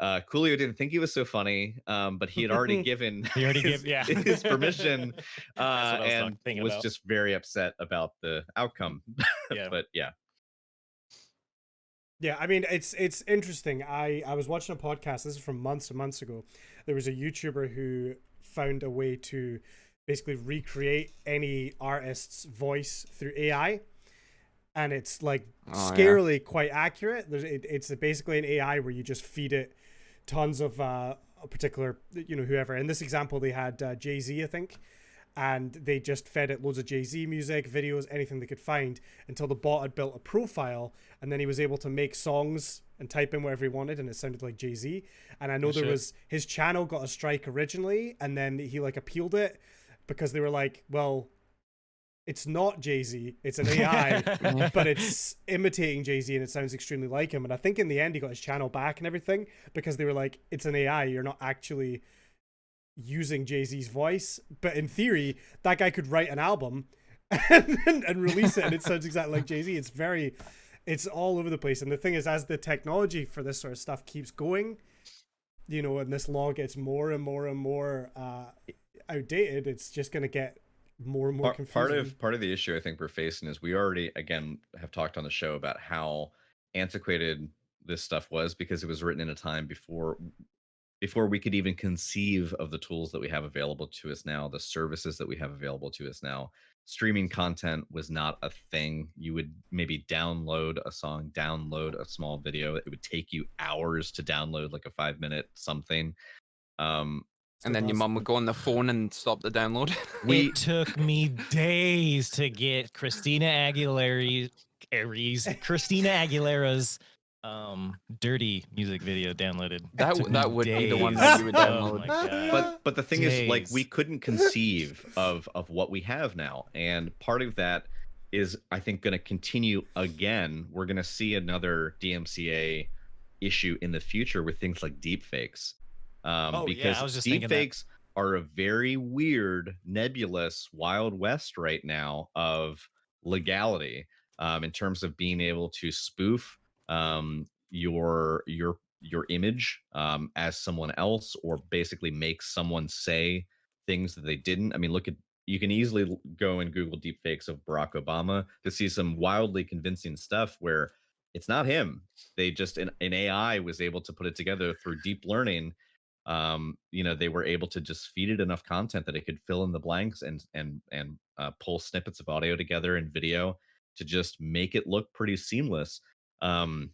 Coolio didn't think he was so funny, but he had already given He already his, gave, yeah, his permission, That's what I was and thinking was about. just very upset about the outcome. Yeah. But yeah, Yeah, I mean it's interesting. I was watching a podcast. This is from months and months ago. There was a YouTuber who found a way to basically recreate any artist's voice through AI, and it's like Oh, yeah. scarily quite accurate. It's basically an AI where you just feed it tons of a particular, whoever. In this example, they had Jay-Z, I think, and they just fed it loads of Jay-Z music, videos, anything they could find, until the bot had built a profile, and then he was able to make songs and type in whatever he wanted, and it sounded like Jay-Z. And I know there shit. was, his channel got a strike originally, and then he like appealed it because they were like, well, it's not Jay-Z, it's an AI, but it's imitating Jay-Z and it sounds extremely like him. And I think in the end he got his channel back and everything because they were like, it's an AI, you're not actually using Jay-Z's voice. But in theory, that guy could write an album and release it and it sounds exactly like Jay-Z. It's all over the place. And the thing is, as the technology for this sort of stuff keeps going, and this law gets more and more and more outdated, it's just going to get more and more confusing. part of the issue I think we're facing is we already again have talked on the show about how antiquated this stuff was because it was written in a time before we could even conceive of the tools that we have available to us now, the services that we have available to us now. Streaming content was not a thing. You would maybe download a song, download a small video. It would take you hours to download like a 5-minute something. And then your mom would go on the phone and stop the download. We It took me days to get Christina Aguilera's dirty music video downloaded. That Took that me would be the one days. that you would Oh download. my God. but the thing is, like, we Days. couldn't conceive of what we have now, and part of that is I think going to continue again. We're going to see another DMCA issue in the future with things like deepfakes, Oh, yeah, because I was just thinking that. deepfakes are a very weird, nebulous Wild West right now of legality, in terms of being able to spoof your image as someone else, or basically make someone say things that they didn't. I mean, you can easily go and Google deepfakes of Barack Obama to see some wildly convincing stuff where it's not him. They just an AI was able to put it together through deep learning. They were able to just feed it enough content that it could fill in the blanks and pull snippets of audio together and video to just make it look pretty seamless. Um,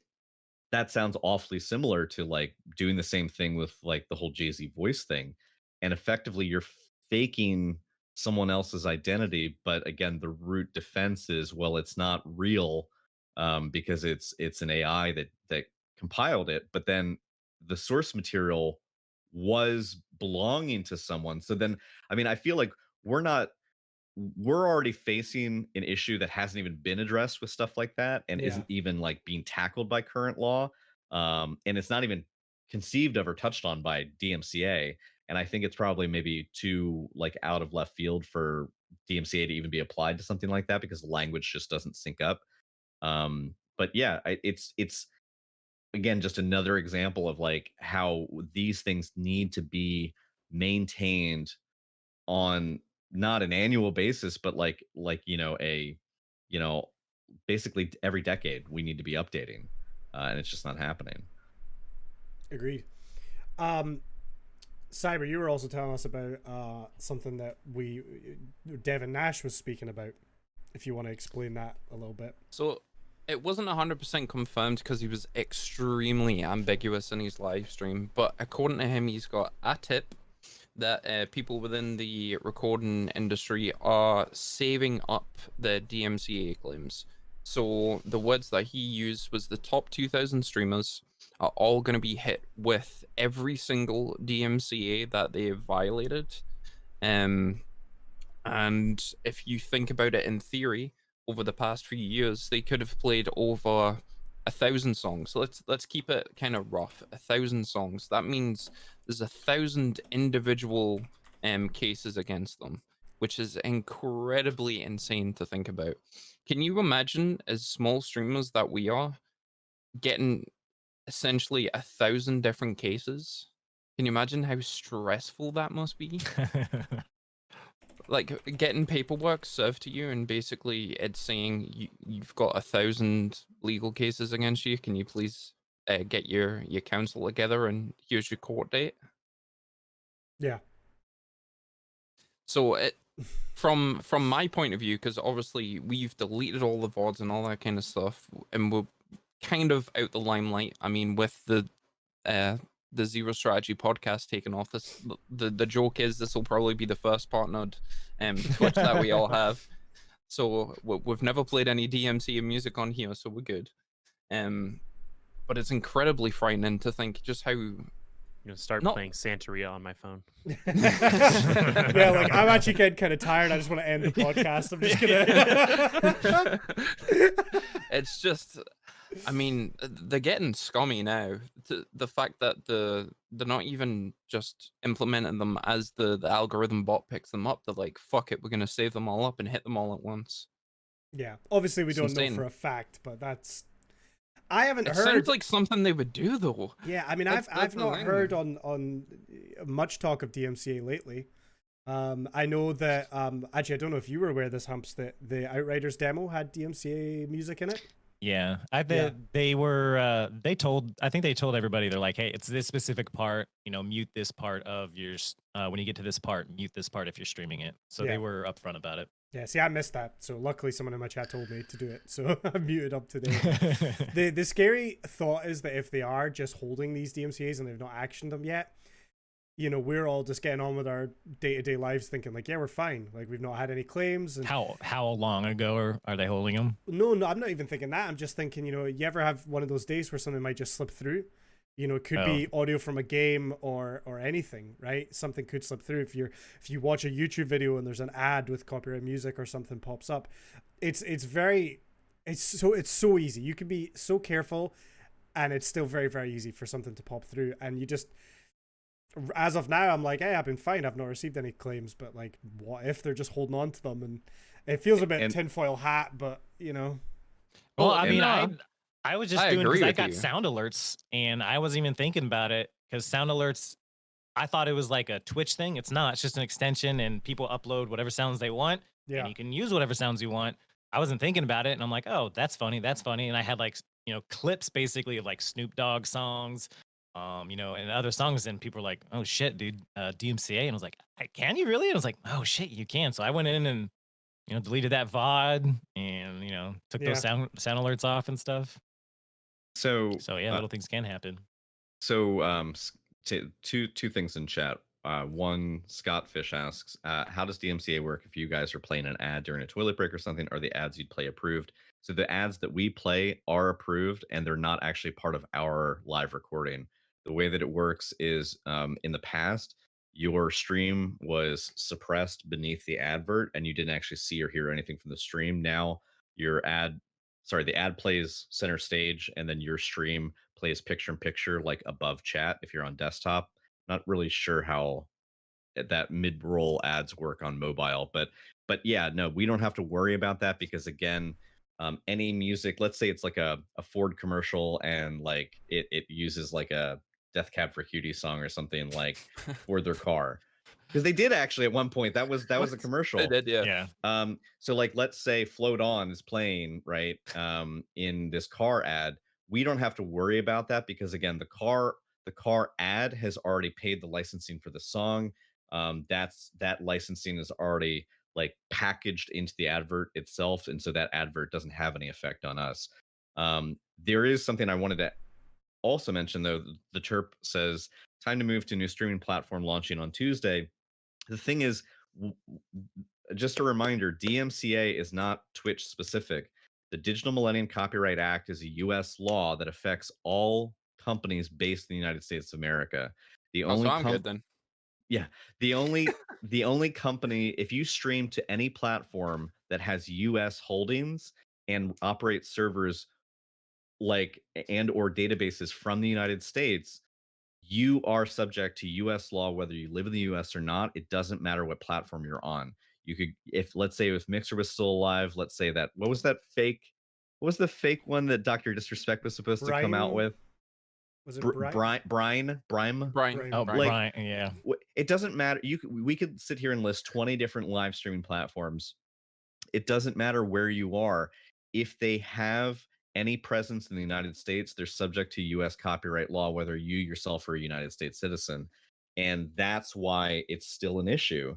that sounds awfully similar to like doing the same thing with like the whole Jay-Z voice thing. And effectively you're faking someone else's identity, but again, the root defense is, well, it's not real, because it's an AI that compiled it, but then the source material was belonging to someone. So then, I mean, I feel like we're not we're already facing an issue that hasn't even been addressed with stuff like that and Yeah. isn't even like being tackled by current law. And it's not even conceived of or touched on by DMCA. And I think it's probably maybe too like out of left field for DMCA to even be applied to something like that because the language just doesn't sync up. But yeah, it's again just another example of like how these things need to be maintained on not an annual basis, but you know, basically every decade we need to be updating, and it's just not happening. Agreed. Um, Cyber, you were also telling us about something that Devin Nash was speaking about. If you want to explain that a little bit. So it wasn't 100% confirmed because he was extremely ambiguous in his live stream, but according to him, he's got a tip that people within the recording industry are saving up the DMCA claims. So the words that he used was the top 2,000 streamers are all going to be hit with every single DMCA that they've violated. And if you think about it in theory, over the past few years, they could have played over 1,000 songs. So let's keep it kind of rough. 1,000 songs. That means there's 1,000 individual cases against them, which is incredibly insane to think about. Can you imagine, as small streamers that we are, getting essentially 1,000 different cases? Can you imagine how stressful that must be? Like getting paperwork served to you and basically it's saying you've got 1,000 legal cases against you. Can you please get your counsel together and here's your court date? Yeah. So it from my point of view, because obviously we've deleted all the VODs and all that kind of stuff, and we're kind of out the limelight. I mean, with the Zero Strategy podcast taken off, the joke is this will probably be the first partnered Twitch that we all have. So we've never played any DMCA music on here, so we're good. But it's incredibly frightening to think just how. I'm gonna start playing Santeria on my phone. Yeah, like I'm actually getting kind of tired. I just want to end the podcast. I'm just gonna. It's just, I mean, they're getting scummy now. The fact that they're not even just implementing them as the algorithm bot picks them up. They're like, fuck it, we're gonna save them all up and hit them all at once. Yeah, obviously we don't know for a fact, but I haven't heard. It sounds like something they would do, though. Yeah, I mean, I've not heard on much talk of DMCA lately. I know that actually I don't know if you were aware of this, Humps, that the Outriders demo had DMCA music in it. Yeah, I bet they were. I think they told everybody, they're like, hey, it's this specific part. You know, mute this part of your. When you get to this part, mute this part if you're streaming it. So they were upfront about it. Yeah, see, I missed that. So luckily someone in my chat told me to do it. So I'm muted up to date. The scary thought is that if they are just holding these DMCAs and they've not actioned them yet, you know, we're all just getting on with our day-to-day lives thinking like, yeah, we're fine. Like we've not had any claims. And how long ago are they holding them? No, I'm not even thinking that. I'm just thinking, you know, you ever have one of those days where something might just slip through? You know, it could be audio from a game or anything, right? Something could slip through. If you watch a YouTube video and there's an ad with copyright music or something pops up, it's so easy. You can be so careful, and it's still very, very easy for something to pop through. And you just, as of now, I'm like, hey, I've been fine. I've not received any claims, but like, what if they're just holding on to them? And it feels a bit tinfoil hat, but you know. Well, I mean, I was just doing because I got you. sound alerts and I wasn't even thinking about it because sound alerts, I thought it was like a Twitch thing. It's not. It's just an extension and people upload whatever sounds they want. Yeah. And you can use whatever sounds you want. I wasn't thinking about it and I'm like, oh, that's funny. That's funny. And I had like, you know, clips basically of like Snoop Dogg songs, you know, and other songs. And people were like, oh shit, dude, DMCA. And I was like, can you really? And I was like, oh shit, you can. So I went in and, you know, deleted that VOD and, you know, took those sound alerts off and stuff. So yeah, little things can happen. So two things in chat. One, Scott Fish asks, how does DMCA work if you guys are playing an ad during a toilet break or something? Are the ads you'd play approved? So the ads that we play are approved and they're not actually part of our live recording. The way that it works is in the past, your stream was suppressed beneath the advert and you didn't actually see or hear anything from the stream. Now the ad plays center stage, and then your stream plays picture in picture, like above chat if you're on desktop. Not really sure how that mid-roll ads work on mobile, but yeah, no, we don't have to worry about that because again, any music, let's say it's like a Ford commercial and like it uses like a Death Cab for Cutie song or something like for their car, because they did actually at one point. That was a They commercial. did, yeah. Yeah. So like let's say Float On is playing, right? In this car ad, we don't have to worry about that because again, the car ad has already paid the licensing for the song. That licensing is already like packaged into the advert itself, and so that advert doesn't have any effect on us. There is something I wanted to also mention though. The Terp says time to move to new streaming platform launching on Tuesday. The thing is, just a reminder, DMCA is not Twitch specific. The Digital Millennium Copyright Act is a US law that affects all companies based in the United States of America. The Oh, so only I'm good then. yeah, the only company, if you stream to any platform that has US holdings and operates servers like and or databases from the United States, you are subject to US law whether you live in the US or not. It doesn't matter what platform you're on. You could, if let's say if Mixer was still alive, let's say that what was the fake one that Dr. Disrespect was supposed to come out Brian, with? was it Brian? Brine? Brian. Brian. Oh, Brian. Like, Brian. Yeah. It doesn't matter. We could sit here and list 20 different live streaming platforms. It doesn't matter where you are. If they have any presence in the United States, they're subject to US copyright law, whether you yourself are a United States citizen. And that's why it's still an issue.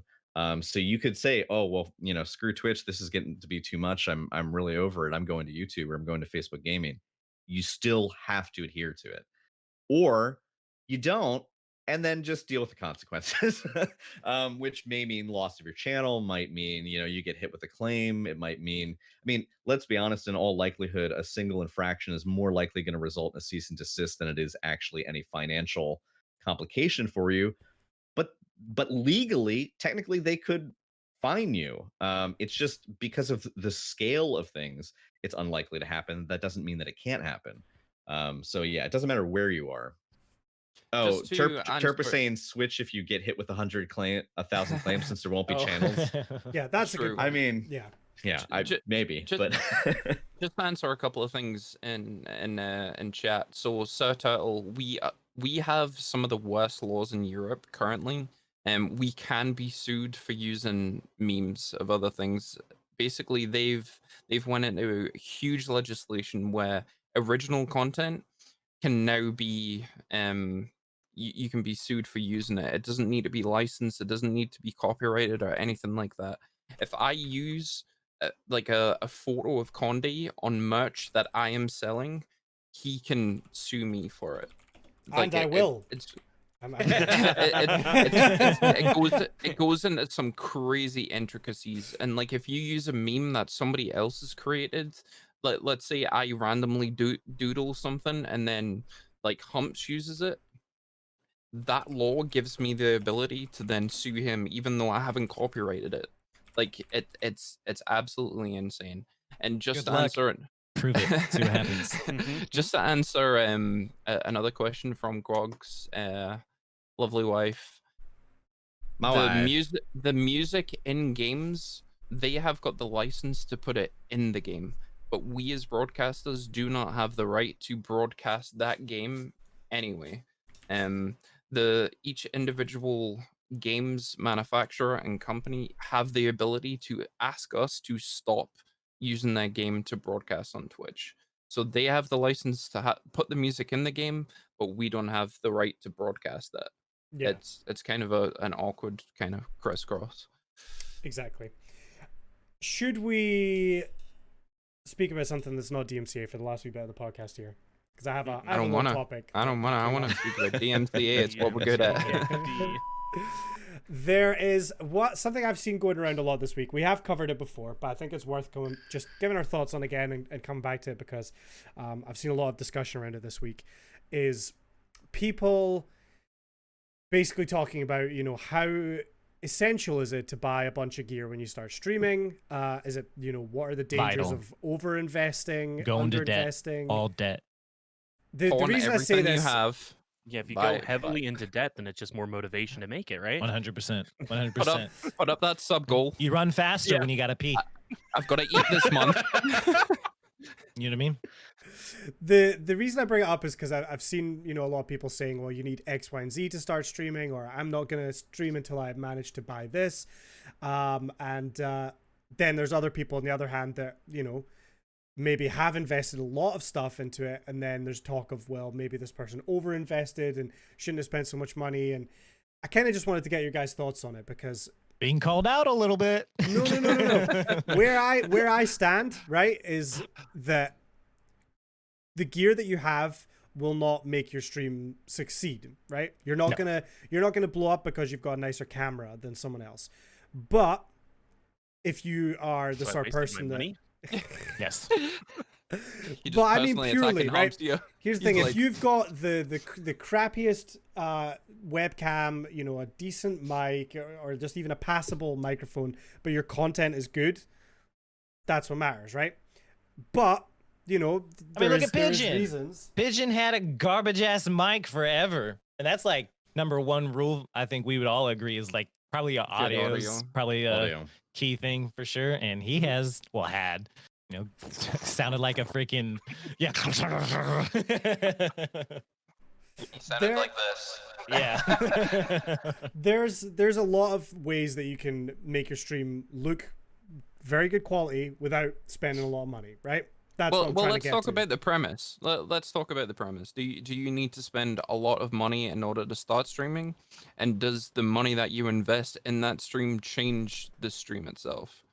So you could say, oh, well, screw Twitch. This is getting to be too much. I'm really over it. I'm going to YouTube or I'm going to Facebook Gaming. You still have to adhere to it. Or you don't, and then just deal with the consequences, which may mean loss of your channel, might mean you get hit with a claim. It might mean, I mean, let's be honest, in all likelihood, a single infraction is more likely going to result in a cease and desist than it is actually any financial complication for you. But legally, technically, they could fine you. It's just because of the scale of things, it's unlikely to happen. That doesn't mean that it can't happen. So yeah, it doesn't matter where you are. Oh, Just to Terp is answer- saying switch if you get hit with 1,000 claims, since there won't be channels. Yeah, that's a good True. point. I mean, Yeah. yeah, maybe, just- but Just to answer a couple of things in chat. So, Sir Turtle, we have some of the worst laws in Europe currently, and we can be sued for using memes of other things. Basically, they've went into huge legislation where original content can now be you can be sued for using it. It doesn't need to be licensed. It doesn't need to be copyrighted or anything like that. If I use like a photo of Conde on merch that I am selling, he can sue me for it. And I will. It goes into some crazy intricacies, and like if you use a meme that somebody else has created, let's say I randomly doodle something and then like Humps uses it, that law gives me the ability to then sue him even though I haven't copyrighted it. Like it's absolutely insane. And just Good to luck. answer it, Prove it. See what happens. just to answer another question from Grog's lovely wife. The music in games, they have got the license to put it in the game, but we as broadcasters do not have the right to broadcast that game anyway. Each individual games manufacturer and company have the ability to ask us to stop using their game to broadcast on Twitch. So they have the license to put the music in the game, but we don't have the right to broadcast that. Yeah, It's kind of an awkward kind of crisscross. exactly. Should we speak about something that's not DMCA for the last wee bit of the podcast here? Because I have a I don't little wanna. topic. I want to speak about DMCA. It's what we're good at. There is something I've seen going around a lot this week. We have covered it before, but I think it's worth just giving our thoughts on again and coming back to it because I've seen a lot of discussion around it this week. Is people basically talking about, you know, how essential is it to buy a bunch of gear when you start streaming? Is it, you know, what are the dangers Vital. of over investing, Go into under debt. investing? All debt. The Pawn reason I say everything you this, have. Yeah, if you Buy go it, heavily into debt, then it's just more motivation to make it, right? 100%. Put up, 100%. put up that sub goal. You run faster Yeah. when you gotta pee. I've got to eat this month. You know what I mean? the reason I bring it up is because I've seen, you know, a lot of people saying, well, you need X, Y, and Z to start streaming, or I'm not going to stream until I manage to buy this. Then there's other people on the other hand that, you know, maybe have invested a lot of stuff into it, and then there's talk of, well, maybe this person over invested and shouldn't have spent so much money. And I kind of just wanted to get your guys' thoughts on it, because Being called out a little bit. no. where I stand, right, is that the gear that you have will not make your stream succeed, right? You're not gonna blow up because you've got a nicer camera than someone else. But if you are the So I sort of wasted my person that, money? Yes. You just but I mean personally purely, attacking right? Hamster. Here's the He's thing: like- if you've got the crappiest webcam, you know, a decent mic, or just even a passable microphone, but your content is good, that's what matters, right? But you know, I mean, look at there's Pigeon. reasons. Pigeon had a garbage ass mic forever. And that's like number one rule I think we would all agree is like probably audio is audio. probably a Audio. key thing for sure. And he has, well, had, you know, sounded like a freaking, yeah. He sounded There- like this. Yeah. There's a lot of ways that you can make your stream look very good quality without spending a lot of money, right? That's what Well, I'm well, trying let's to get talk to. about the premise. Let's talk about the premise. Do you need to spend a lot of money in order to start streaming? And does the money that you invest in that stream change the stream itself?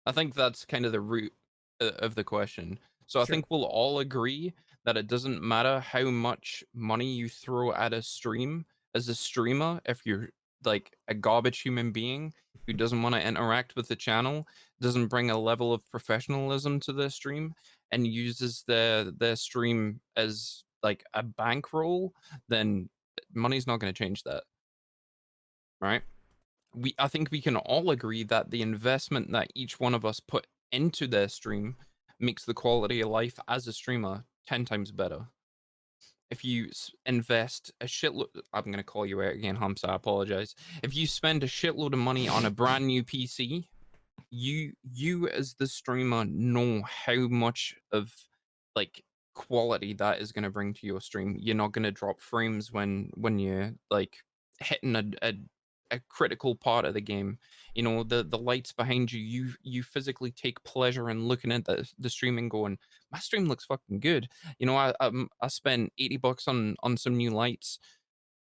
I think that's kind of the root of the question. So I Sure. think we'll all agree that it doesn't matter how much money you throw at a stream as a streamer, if you're like a garbage human being who doesn't want to interact with the channel, doesn't bring a level of professionalism to their stream, and uses their stream as like a bankroll, then money's not going to change that, right? I think we can all agree that the investment that each one of us put into their stream makes the quality of life as a streamer 10 times better. If you invest a shitload, I'm going to call you out again, Humps, I apologize. If you spend a shitload of money on a brand new PC, you as the streamer know how much of like quality that is going to bring to your stream. You're not going to drop frames when you're like hitting a critical part of the game. You know, the lights behind you, you physically take pleasure in looking at the stream and going, my stream looks fucking good. You know, I spent $80 on some new lights.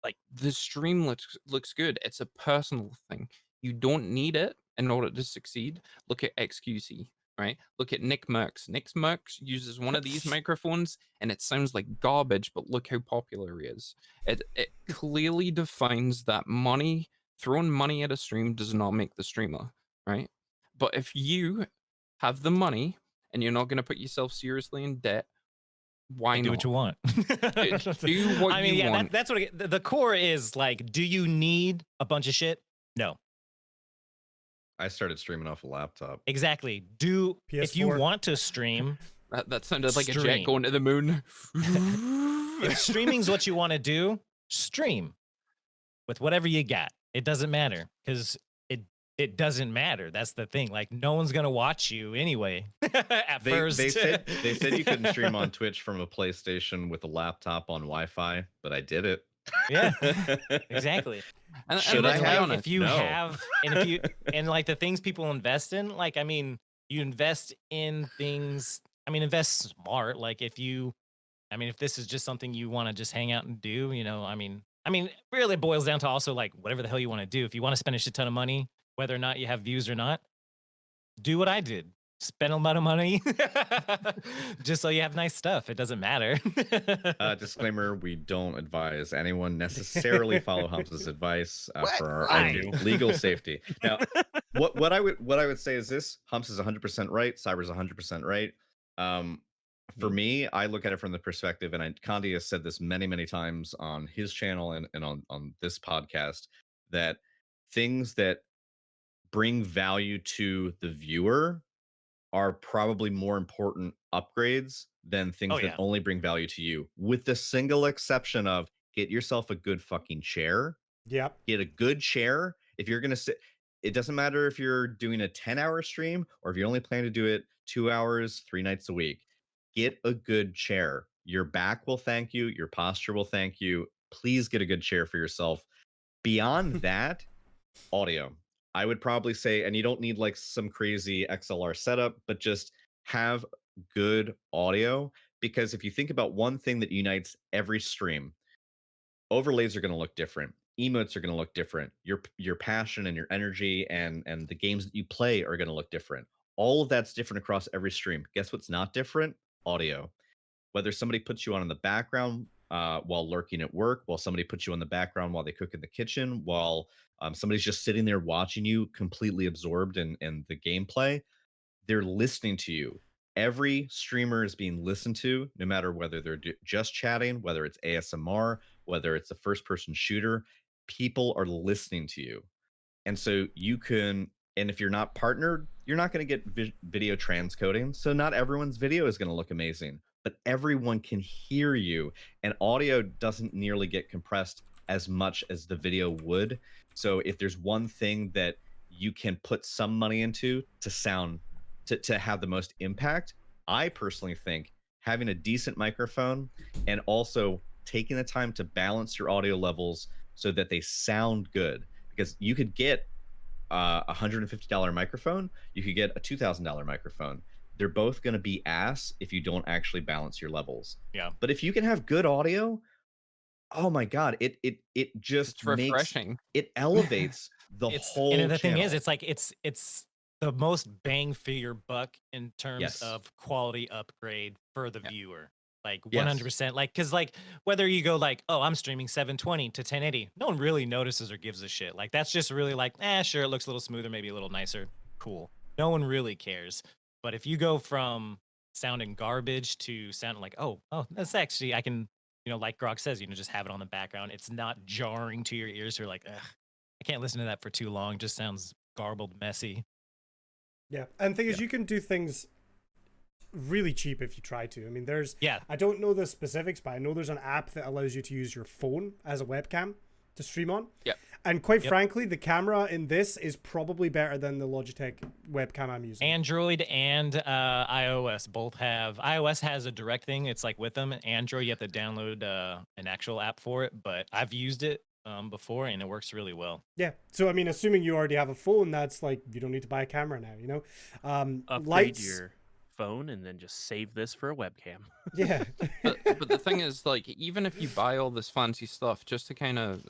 Like the stream looks good. It's a personal thing. You don't need it in order to succeed. Look at XQC, right? Look at Nick Merckx. Nick Merckx uses one of these microphones and it sounds like garbage, but look how popular he is. It clearly defines that throwing money at a stream does not make the streamer, right? But if you have the money and you're not going to put yourself seriously in debt, why do not? what you want. Do what I mean, you yeah, want. that's what the core is like. Do you need a bunch of shit? No, I started streaming off a laptop. exactly. If you PS4. want to stream, That sounded like a jet Stream. going to the moon. if streaming's what you want to do, stream with whatever you got. It doesn't matter because it doesn't matter. That's the thing. Like no one's gonna watch you anyway. At first, They said you couldn't stream on Twitch from a PlayStation with a laptop on Wi-Fi, but I did it. Yeah, exactly. Should I like, have? if you No. have, and if you and like the things people invest in, like I mean, you invest in things. I mean, invest smart. Like if this is just something you want to just hang out and do, you know, I mean, really it boils down to also like whatever the hell you want to do. If you want to spend a shit ton of money, whether or not you have views or not, do what I did. Spend a lot of money just so you have nice stuff. It doesn't matter. Disclaimer: we don't advise anyone necessarily follow Humps' advice for our I own do. legal safety. Now, what I would say is this: Humps is 100% right. Cyber's 100% right. for me, I look at it from the perspective, and Condi has said this many, many times on his channel and on this podcast, that things that bring value to the viewer are probably more important upgrades than Oh things that yeah. only bring value to you, with the single exception of get yourself a good fucking chair. Yep. Get a good chair. If you're going to sit, it doesn't matter if you're doing a 10-hour stream or if you only plan to do it 2 hours, 3 nights a week. Get a good chair. Your back will thank you. Your posture will thank you. Please get a good chair for yourself. Beyond that, audio. I would probably say, and you don't need like some crazy XLR setup, but just have good audio. Because if you think about one thing that unites every stream, overlays are going to look different, emotes are going to look different, your passion and your energy and the games that you play are going to look different. All of that's different across every stream. Guess what's not different? Audio. Whether somebody puts you on in the background while lurking at work, while somebody puts you on the background while they cook in the kitchen, while somebody's just sitting there watching you completely absorbed in the gameplay, they're listening to you. Every streamer is being listened to, no matter whether they're just chatting, whether it's ASMR, whether it's a first person shooter. People are listening to you. And so you can, and if you're not partnered, you're not going to get video transcoding. So not everyone's video is going to look amazing, but everyone can hear you. And audio doesn't nearly get compressed as much as the video would. So if there's one thing that you can put some money into to sound, to have the most impact, I personally think having a decent microphone and also taking the time to balance your audio levels so that they sound good. Because you could get a $150 microphone, you could get a $2,000 microphone. They're both going to be ass if you don't actually balance your levels. Yeah. But if you can have good audio, oh my god, it just It's makes refreshing. it elevates the whole And the thing channel. is, it's like it's the most bang for your buck in terms Yes. of quality upgrade for the Yeah. viewer. Like Yes. 100%. Like, cause like whether you go like, oh, I'm streaming 720 to 1080, no one really notices or gives a shit. Like that's just really like, sure, it looks a little smoother, maybe a little nicer. Cool. No one really cares. But if you go from sounding garbage to sounding like, oh, that's actually I can, like Grog says, just have it on the background. It's not jarring to your ears. You're like, ugh, I can't listen to that for too long. Just sounds garbled, messy. Yeah, and the thing is, you can do things really cheap if you try to. I mean, I don't know the specifics, but I know there's an app that allows you to use your phone as a webcam to stream on. Yep. And quite frankly, the camera in this is probably better than the Logitech webcam I'm using. Android and iOS both have. iOS has a direct thing. It's like with them. Android, you have to download an actual app for it, but I've used it before and it works really well. Yeah. So, I mean, assuming you already have a phone, that's like, you don't need to buy a camera now, Upgrade lights, your phone and then just save this for a webcam. Yeah. But the thing is, like, even if you buy all this fancy stuff, just to kind of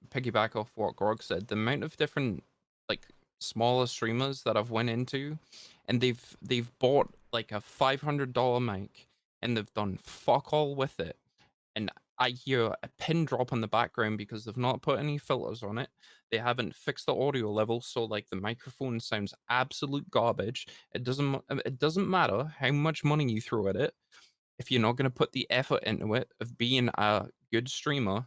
piggyback off what Grog said, the amount of different like smaller streamers that I've went into, and they've bought like a $500 mic and they've done fuck all with it, and I hear a pin drop in the background because they've not put any filters on it. They haven't fixed the audio level, so like the microphone sounds absolute garbage. It doesn't matter how much money you throw at it. If you're not going to put the effort into it of being a good streamer,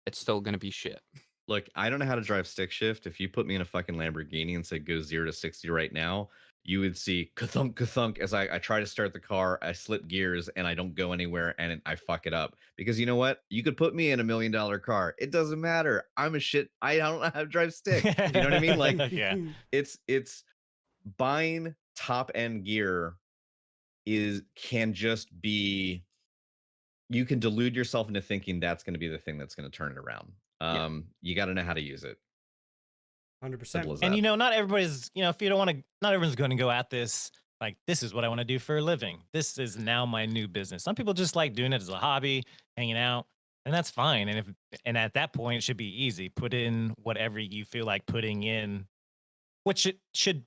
it's still going to be shit. Look, I don't know how to drive stick shift. If you put me in a fucking Lamborghini and said go 0 to 60 right now, you would see ka-thunk, ka-thunk as I try to start the car, I slip gears and I don't go anywhere and I fuck it up. Because you know what? You could put me in $1 million car. It doesn't matter. I'm a shit. I don't know how to drive stick. You know what I mean? Like, yeah. It's buying top end gear can just be, you can delude yourself into thinking that's going to be the thing that's going to turn it around. You got to know how to use it. 100%. And not everybody's, if you don't want to, not everyone's going to go at this like, this is what I want to do for a living. This is now my new business. Some people just like doing it as a hobby, hanging out, and that's fine. And at that point, it should be easy. Put in whatever you feel like putting in, which it should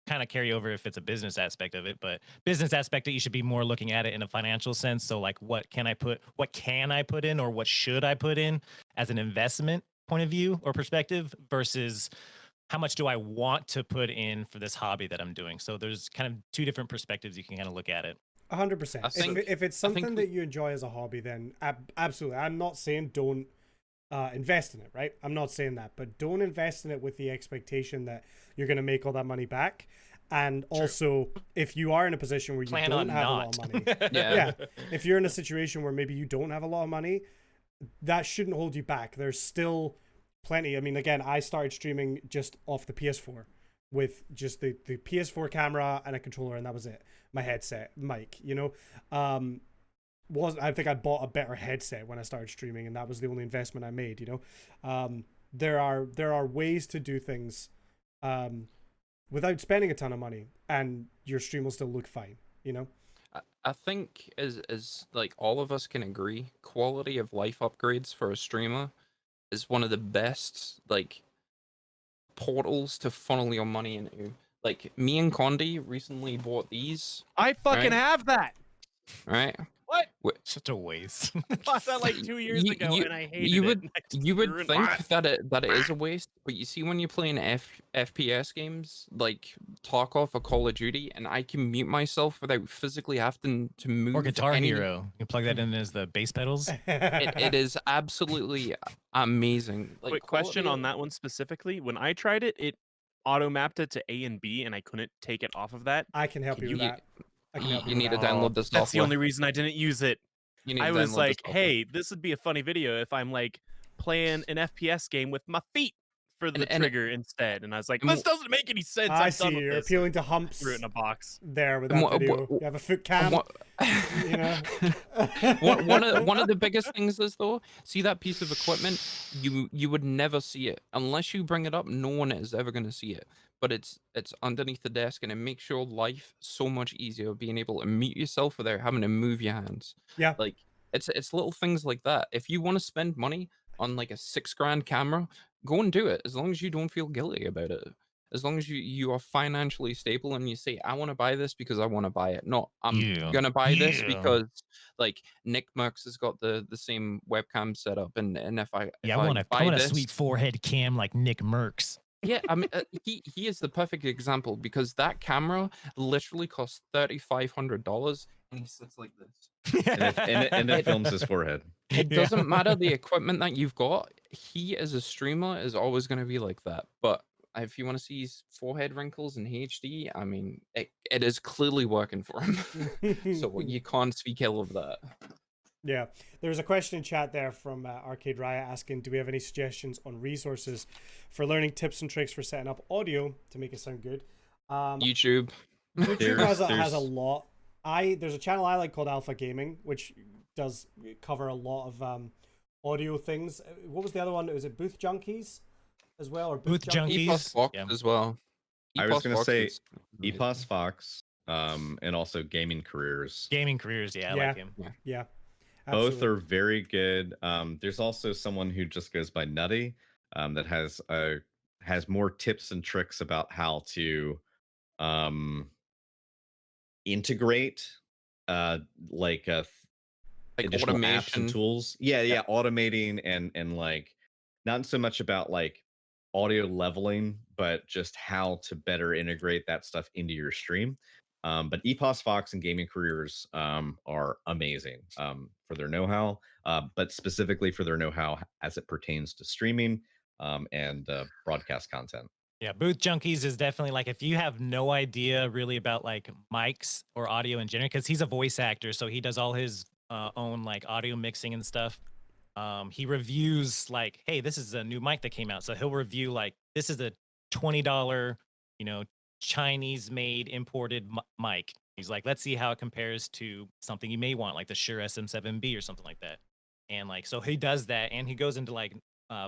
kind of carry over if it's a business aspect of it. But business aspect, you should be more looking at it in a financial sense. So like, what can I put in, or what should I put in as an investment point of view or perspective versus how much do I want to put in for this hobby that I'm doing? So there's kind of two different perspectives you can kind of look at it. 100%. I think- If it's I think something we- that you enjoy as a hobby, then absolutely. I'm not saying don't invest in it, right? I'm not saying that, but don't invest in it with the expectation that you're going to make all that money back. And also, if you are in a position where you Plan don't on have a not. lot of money, Yeah. if you're in a situation where maybe you don't have a lot of money, that shouldn't hold you back. There's still plenty. I mean, again, I started streaming just off the PS4 with just the PS4 camera and a controller, and that was it. My headset, mic, you know. I think I bought a better headset when I started streaming, and that was the only investment I made, you know. There are ways to do things without spending a ton of money, and your stream will still look fine, you know. I think as like all of us can agree, quality of life upgrades for a streamer is one of the best like portals to funnel your money into. Like me and Condi recently bought these, I fucking Right. have that. right? What? Such a waste. Bought that like 2 years You- ago, you- and I hated you it. would and I just you would threw it think away. that it is a waste, but you see when you're playing FPS games like Tarkov or Call of Duty, and I can mute myself without physically having to move. Or Guitar any- Hero. You plug that in as the bass pedals. It is absolutely amazing. Like Quick question quality on of- that one specifically. When I tried it, it auto mapped it to A and B, and I couldn't take it off of that. I can help Can you with you- that. I can you- help you you with need to that. download the That's the software. only reason I didn't use it. You need I to was download the like, software. hey, this would be a funny video if I'm like playing an FPS game with my feet for the And- trigger instead. And I was like, and this doesn't make any sense. I I'm see done with you're this. appealing to Threw humps it in a box. there with And that what- video. what- You have a foot And cam, what- you know. one of the biggest things is though, see that piece of equipment, you would never see it unless you bring it up. No one is ever going to see it, but it's underneath the desk, and it makes your life so much easier being able to mute yourself without having to move your hands. Yeah. Like it's little things like that. If you want to spend money on like a $6,000 camera, go and do it, as long as you don't feel guilty about it. As long as you are financially stable and you say, I want to buy this because I want to buy it. Not I'm Yeah, gonna buy this yeah. because like Nick Merckx has got the same webcam setup, and if I Yeah, if I want buy a this, sweet forehead cam like Nick Merckx. yeah, I mean he is the perfect example, because that camera literally costs $3,500, and he sits like this. And it films his forehead. It Yeah. doesn't matter the equipment that you've got. He, as a streamer, is always going to be like that. But if you want to see his forehead wrinkles in HD, I mean, it is clearly working for him. So you can't speak ill of that. Yeah, there's a question in chat there from Arcade Riot asking, do we have any suggestions on resources for learning tips and tricks for setting up audio to make it sound good? YouTube. YouTube has a There's- lot. There's a channel I like called Alpha Gaming, which does cover a lot of audio things. What was the other one? Was it Booth Junkies as well, or Booth Junkies? EPOS Fox Yeah. as well. I was EPOS gonna Fox say is amazing. EPOS Fox, and also Gaming Careers. Gaming careers, yeah, I Yeah. like him. Yeah, Both absolutely. are very good. There's also someone who just goes by Nutty, that has more tips and tricks about how to integrate like Like additional apps automation. and tools. Yeah, automating and like not so much about like audio leveling, but just how to better integrate that stuff into your stream. But EPOS Fox and Gaming Careers are amazing for their know-how, but specifically for their know-how as it pertains to streaming and broadcast content. Yeah, Booth Junkies is definitely like, if you have no idea really about like mics or audio in general, because he's a voice actor, so he does all his own like audio mixing and stuff. He reviews like, hey, this is a new mic that came out, so he'll review like, this is a $20, Chinese made imported mic. He's like, let's see how it compares to something you may want, like the Shure SM7B or something like that. And like, so he does that, and he goes into like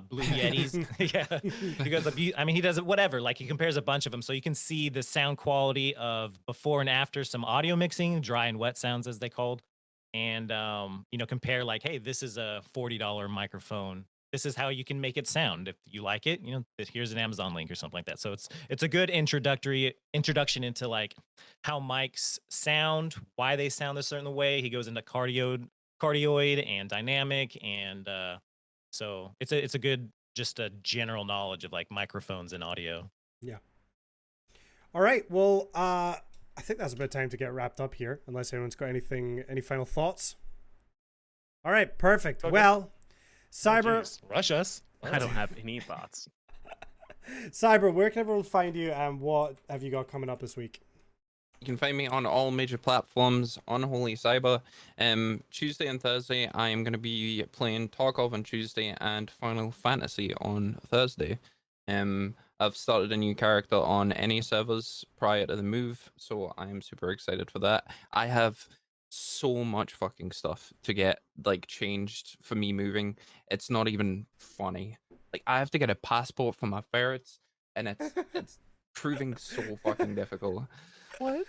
Blue Yetis. Yeah, he goes. I mean, he does it whatever. Like he compares a bunch of them, so you can see the sound quality of before and after some audio mixing, dry and wet sounds as they called, and compare like, hey, this is a $40 microphone. This is how you can make it sound. If you like it, here's an Amazon link or something like that. So it's a good introduction into like how mics sound, why they sound a certain way. He goes into cardioid and dynamic, and so it's a good, just a general knowledge of like microphones and audio. All right. Well, I think that's about time to get wrapped up here, unless anyone's got any final thoughts. All right, perfect. Okay. Well, Cyber, Jeez, rush us. I don't have any thoughts. Cyber, where can everyone find you, and what have you got coming up this week? You can find me on all major platforms on Holy Cyber. Tuesday and Thursday, I am going to be playing Tarkov on Tuesday and Final Fantasy on Thursday. I've started a new character on any servers prior to the move, so I am super excited for that. I have so much fucking stuff to get like changed for me moving. It's not even funny. Like I have to get a passport for my ferrets, and it's proving so fucking difficult. What?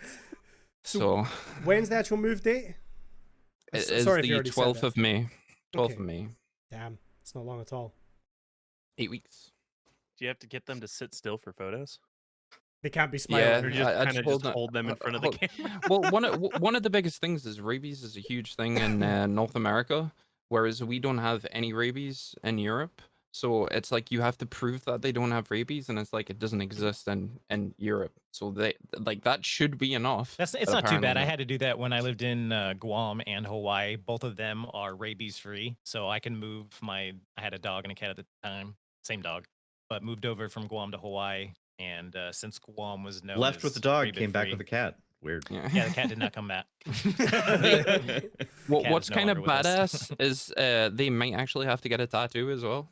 So When's the actual move date? it S- is sorry if you the already said 12th that. of May. 12th Okay. of May. Damn, it's not long at all. 8 weeks. Do you have to get them to sit still for photos? They can't be Yeah, smiling. Or just I kind of told just them- hold them in front of the hold- camera? Well, one of the biggest things is rabies is a huge thing in North America, whereas we don't have any rabies in Europe. So it's like you have to prove that they don't have rabies, and it's like it doesn't exist in Europe. So they like that should be enough. It's but not too bad. I apparently had to do that when I lived in Guam and Hawaii. Both of them are rabies free, so I can move I had a dog and a cat at the time, same dog, but moved over from Guam to Hawaii. And since Guam was known Left as with the dog, rabies came back free- with the cat. Weird. Yeah. Yeah, the cat did not come back. Well, Cat what's is no kind of longer with us. badass is they might actually have to get a tattoo as well.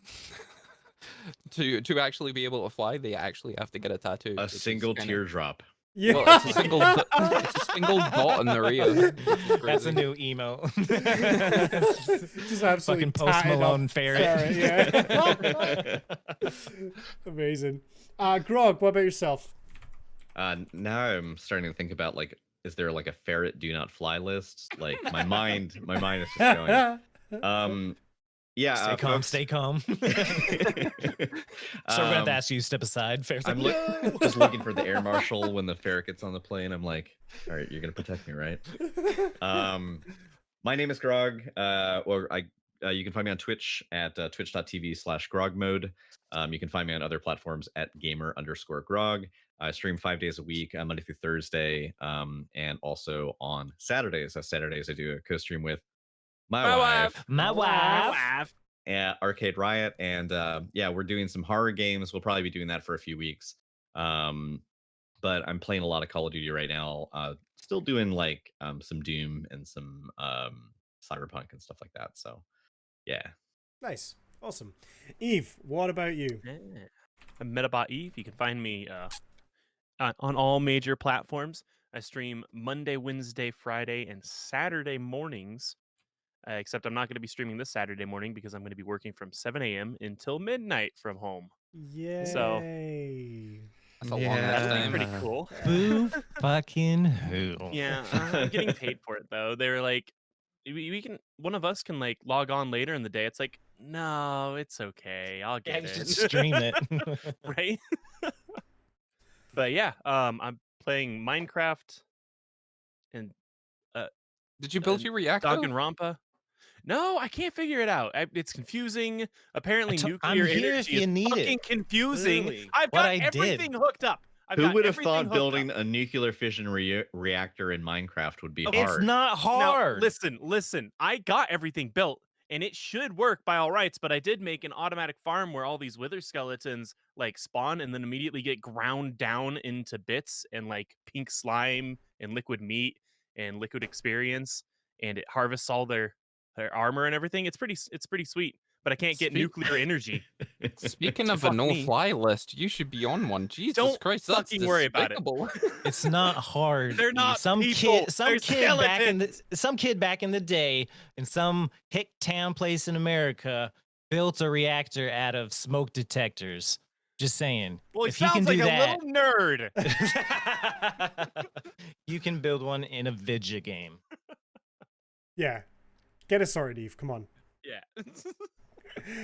To actually be able to fly, they actually have to get a tattoo. A which is single kinda- teardrop. Yeah. Well, it's a single dot in the rear. which is That's a crazy. new emo. Just absolutely Fucking Post tatted up Malone ferret. Yeah. Amazing. Grog, what about yourself? Now I'm starting to think about like, is there like a ferret do not fly list? Like my mind is just going. Yeah. Stay calm, folks- stay calm. So we're gonna have to ask you to step aside. Ferret's I'm like, just looking for the air marshal when the ferret gets on the plane. I'm like, all right, you're gonna protect me, right? My name is Grog. You can find me on Twitch at twitch.tv/grogmode. You can find me on other platforms at gamer_grog. I stream 5 days a week, Monday through Thursday, and also on Saturdays. Saturdays I do a co-stream with my wife. my wife. Arcade Riot, and yeah, we're doing some horror games. We'll probably be doing that for a few weeks. But I'm playing a lot of Call of Duty right now. Still doing like some Doom and some Cyberpunk and stuff like that. So yeah. Nice. Awesome. Eve, what about you? Yeah. I'm Metabot Eve. You can find me on all major platforms. I stream Monday, Wednesday, Friday, and Saturday mornings. Except I'm not going to be streaming this Saturday morning because I'm going to be working from 7 a.m. until midnight from home. Yay. That's a long Yeah. ass That's time. pretty cool. Boo fucking who? Yeah, I'm getting paid for it though. They're like, we can, one of us can like log on later in the day. It's like, no, it's okay. I'll Yeah, get you it. should stream it. Right? But yeah, I'm playing Minecraft and Did you build your reactor? Danganronpa. No, I can't figure it out. It's confusing. Apparently, I'm nuclear here energy if you is need it. fucking confusing. Literally, I've what got I did. everything hooked up. Who would have thought building a nuclear fission reactor in Minecraft would be Okay. hard? It's not hard. Now, listen. I got everything built, and it should work by all rights. But I did make an automatic farm where all these wither skeletons like spawn and then immediately get ground down into bits and like pink slime and liquid meat and liquid experience, and it harvests all their armor and everything. It's pretty sweet. But I can't get nuclear energy. Speaking of a Fuck me. no-fly list, you should be on one. Jesus Don't Christ, that's fucking worry about it. despicable. It's not hard. They're Eve. not some people, kid. Some they're kid back in the day in some hick town place in America built a reactor out of smoke detectors. Just saying. Well, he if he can sounds like do a that, little nerd. you can build one in a Vidya game. Yeah. Get us sorted, Eve. Come on. Yeah.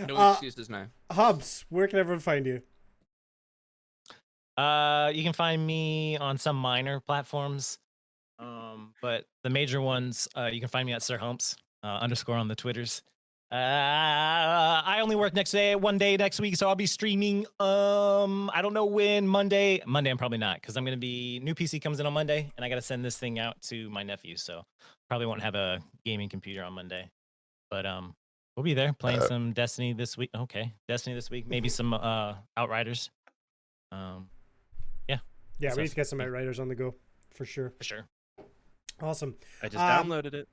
No excuses now. Hubs, where can everyone find you? You can find me on some minor platforms, but the major ones, you can find me at Sir Humps _ on the Twitters. I only work one day next week, so I'll be streaming. I don't know when. Monday. I'm probably not, because I'm gonna be new PC comes in on Monday, and I gotta send this thing out to my nephew, so probably won't have a gaming computer on Monday. But we'll be there playing some Destiny this week. Okay, Destiny this week. Maybe some Outriders. Yeah. Yeah, we need to get some Outriders on the go for sure. For sure. Awesome. I just downloaded it.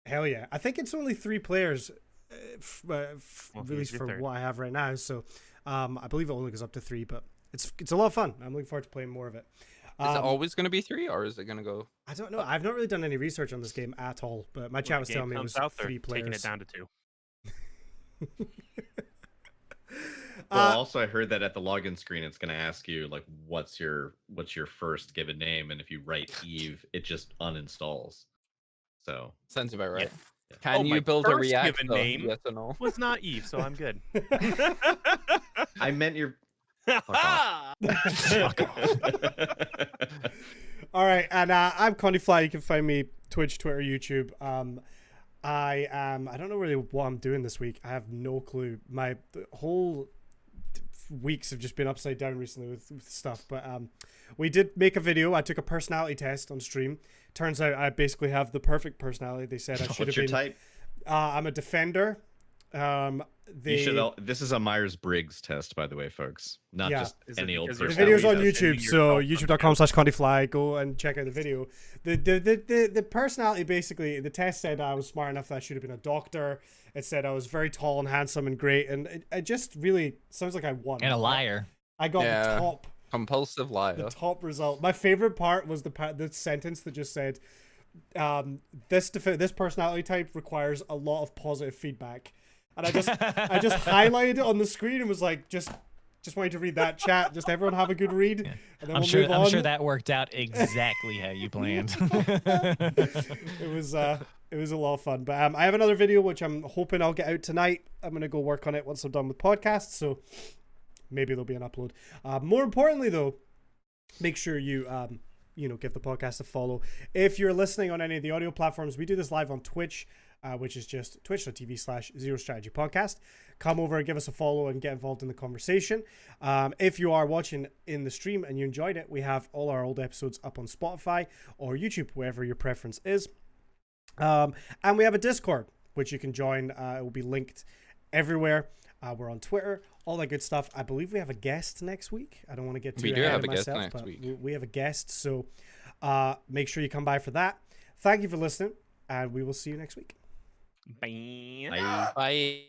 Hell yeah! I think it's only 3 players, released your for third. what I have right now. So, I believe it only goes up to 3, but it's a lot of fun. I'm looking forward to playing more of it. Is it always going to be 3, or is it going to go? I don't know. I've not really done any research on this game at all, but my chat was telling me it was out, 3 players. taking it down to 2. Well, also I heard that at the login screen, it's going to ask you like, what's your first given name, and if you write Eve, it just uninstalls. So Sounds about right. Yeah. Can my you build a first React? given though? name Yes or no? was not Eve, so I'm good. I meant your. Fuck off. Fuck off. All right, and I'm Condyfly. You can find me Twitch, Twitter, YouTube. I don't know really what I'm doing this week. I have no clue. My whole weeks have just been upside down recently with stuff. But we did make a video. I took a personality test on stream. Turns out I basically have the perfect personality. They said I should have What's your been. type? I'm a defender. You should. This is a Myers-Briggs test, by the way, folks. Not Yeah. just Is it any old because The person. video's on Personality YouTube, test. so Yourself youtube.com/condyfly. Go and check out the video. The personality, basically, the test said I was smart enough that I should have been a doctor. It said I was very tall and handsome and great, and it just really sounds like I won. And a liar. I got Yeah. the top Compulsive liar. the top result. My favorite part was the sentence that just said, this personality type requires a lot of positive feedback. And I just highlighted it on the screen and was like, just wanted to read that chat. Just everyone have a good read. And then I'm we'll sure move on. I'm sure that worked out exactly how you planned. It was a lot of fun. But I have another video which I'm hoping I'll get out tonight. I'm gonna go work on it once I'm done with podcasts, so maybe there'll be an upload. More importantly though, make sure you give the podcast a follow. If you're listening on any of the audio platforms, we do this live on Twitch, which is just twitch.tv/ZeroStrategyPodcast. Come over and give us a follow and get involved in the conversation. If you are watching in the stream and you enjoyed it, we have all our old episodes up on Spotify or YouTube, wherever your preference is. And we have a Discord, which you can join. It will be linked everywhere. We're on Twitter, all that good stuff. I believe we have a guest next week. I don't want to get too ahead of myself, but we have a guest. So make sure you come by for that. Thank you for listening, and we will see you next week. Bye. I Bye.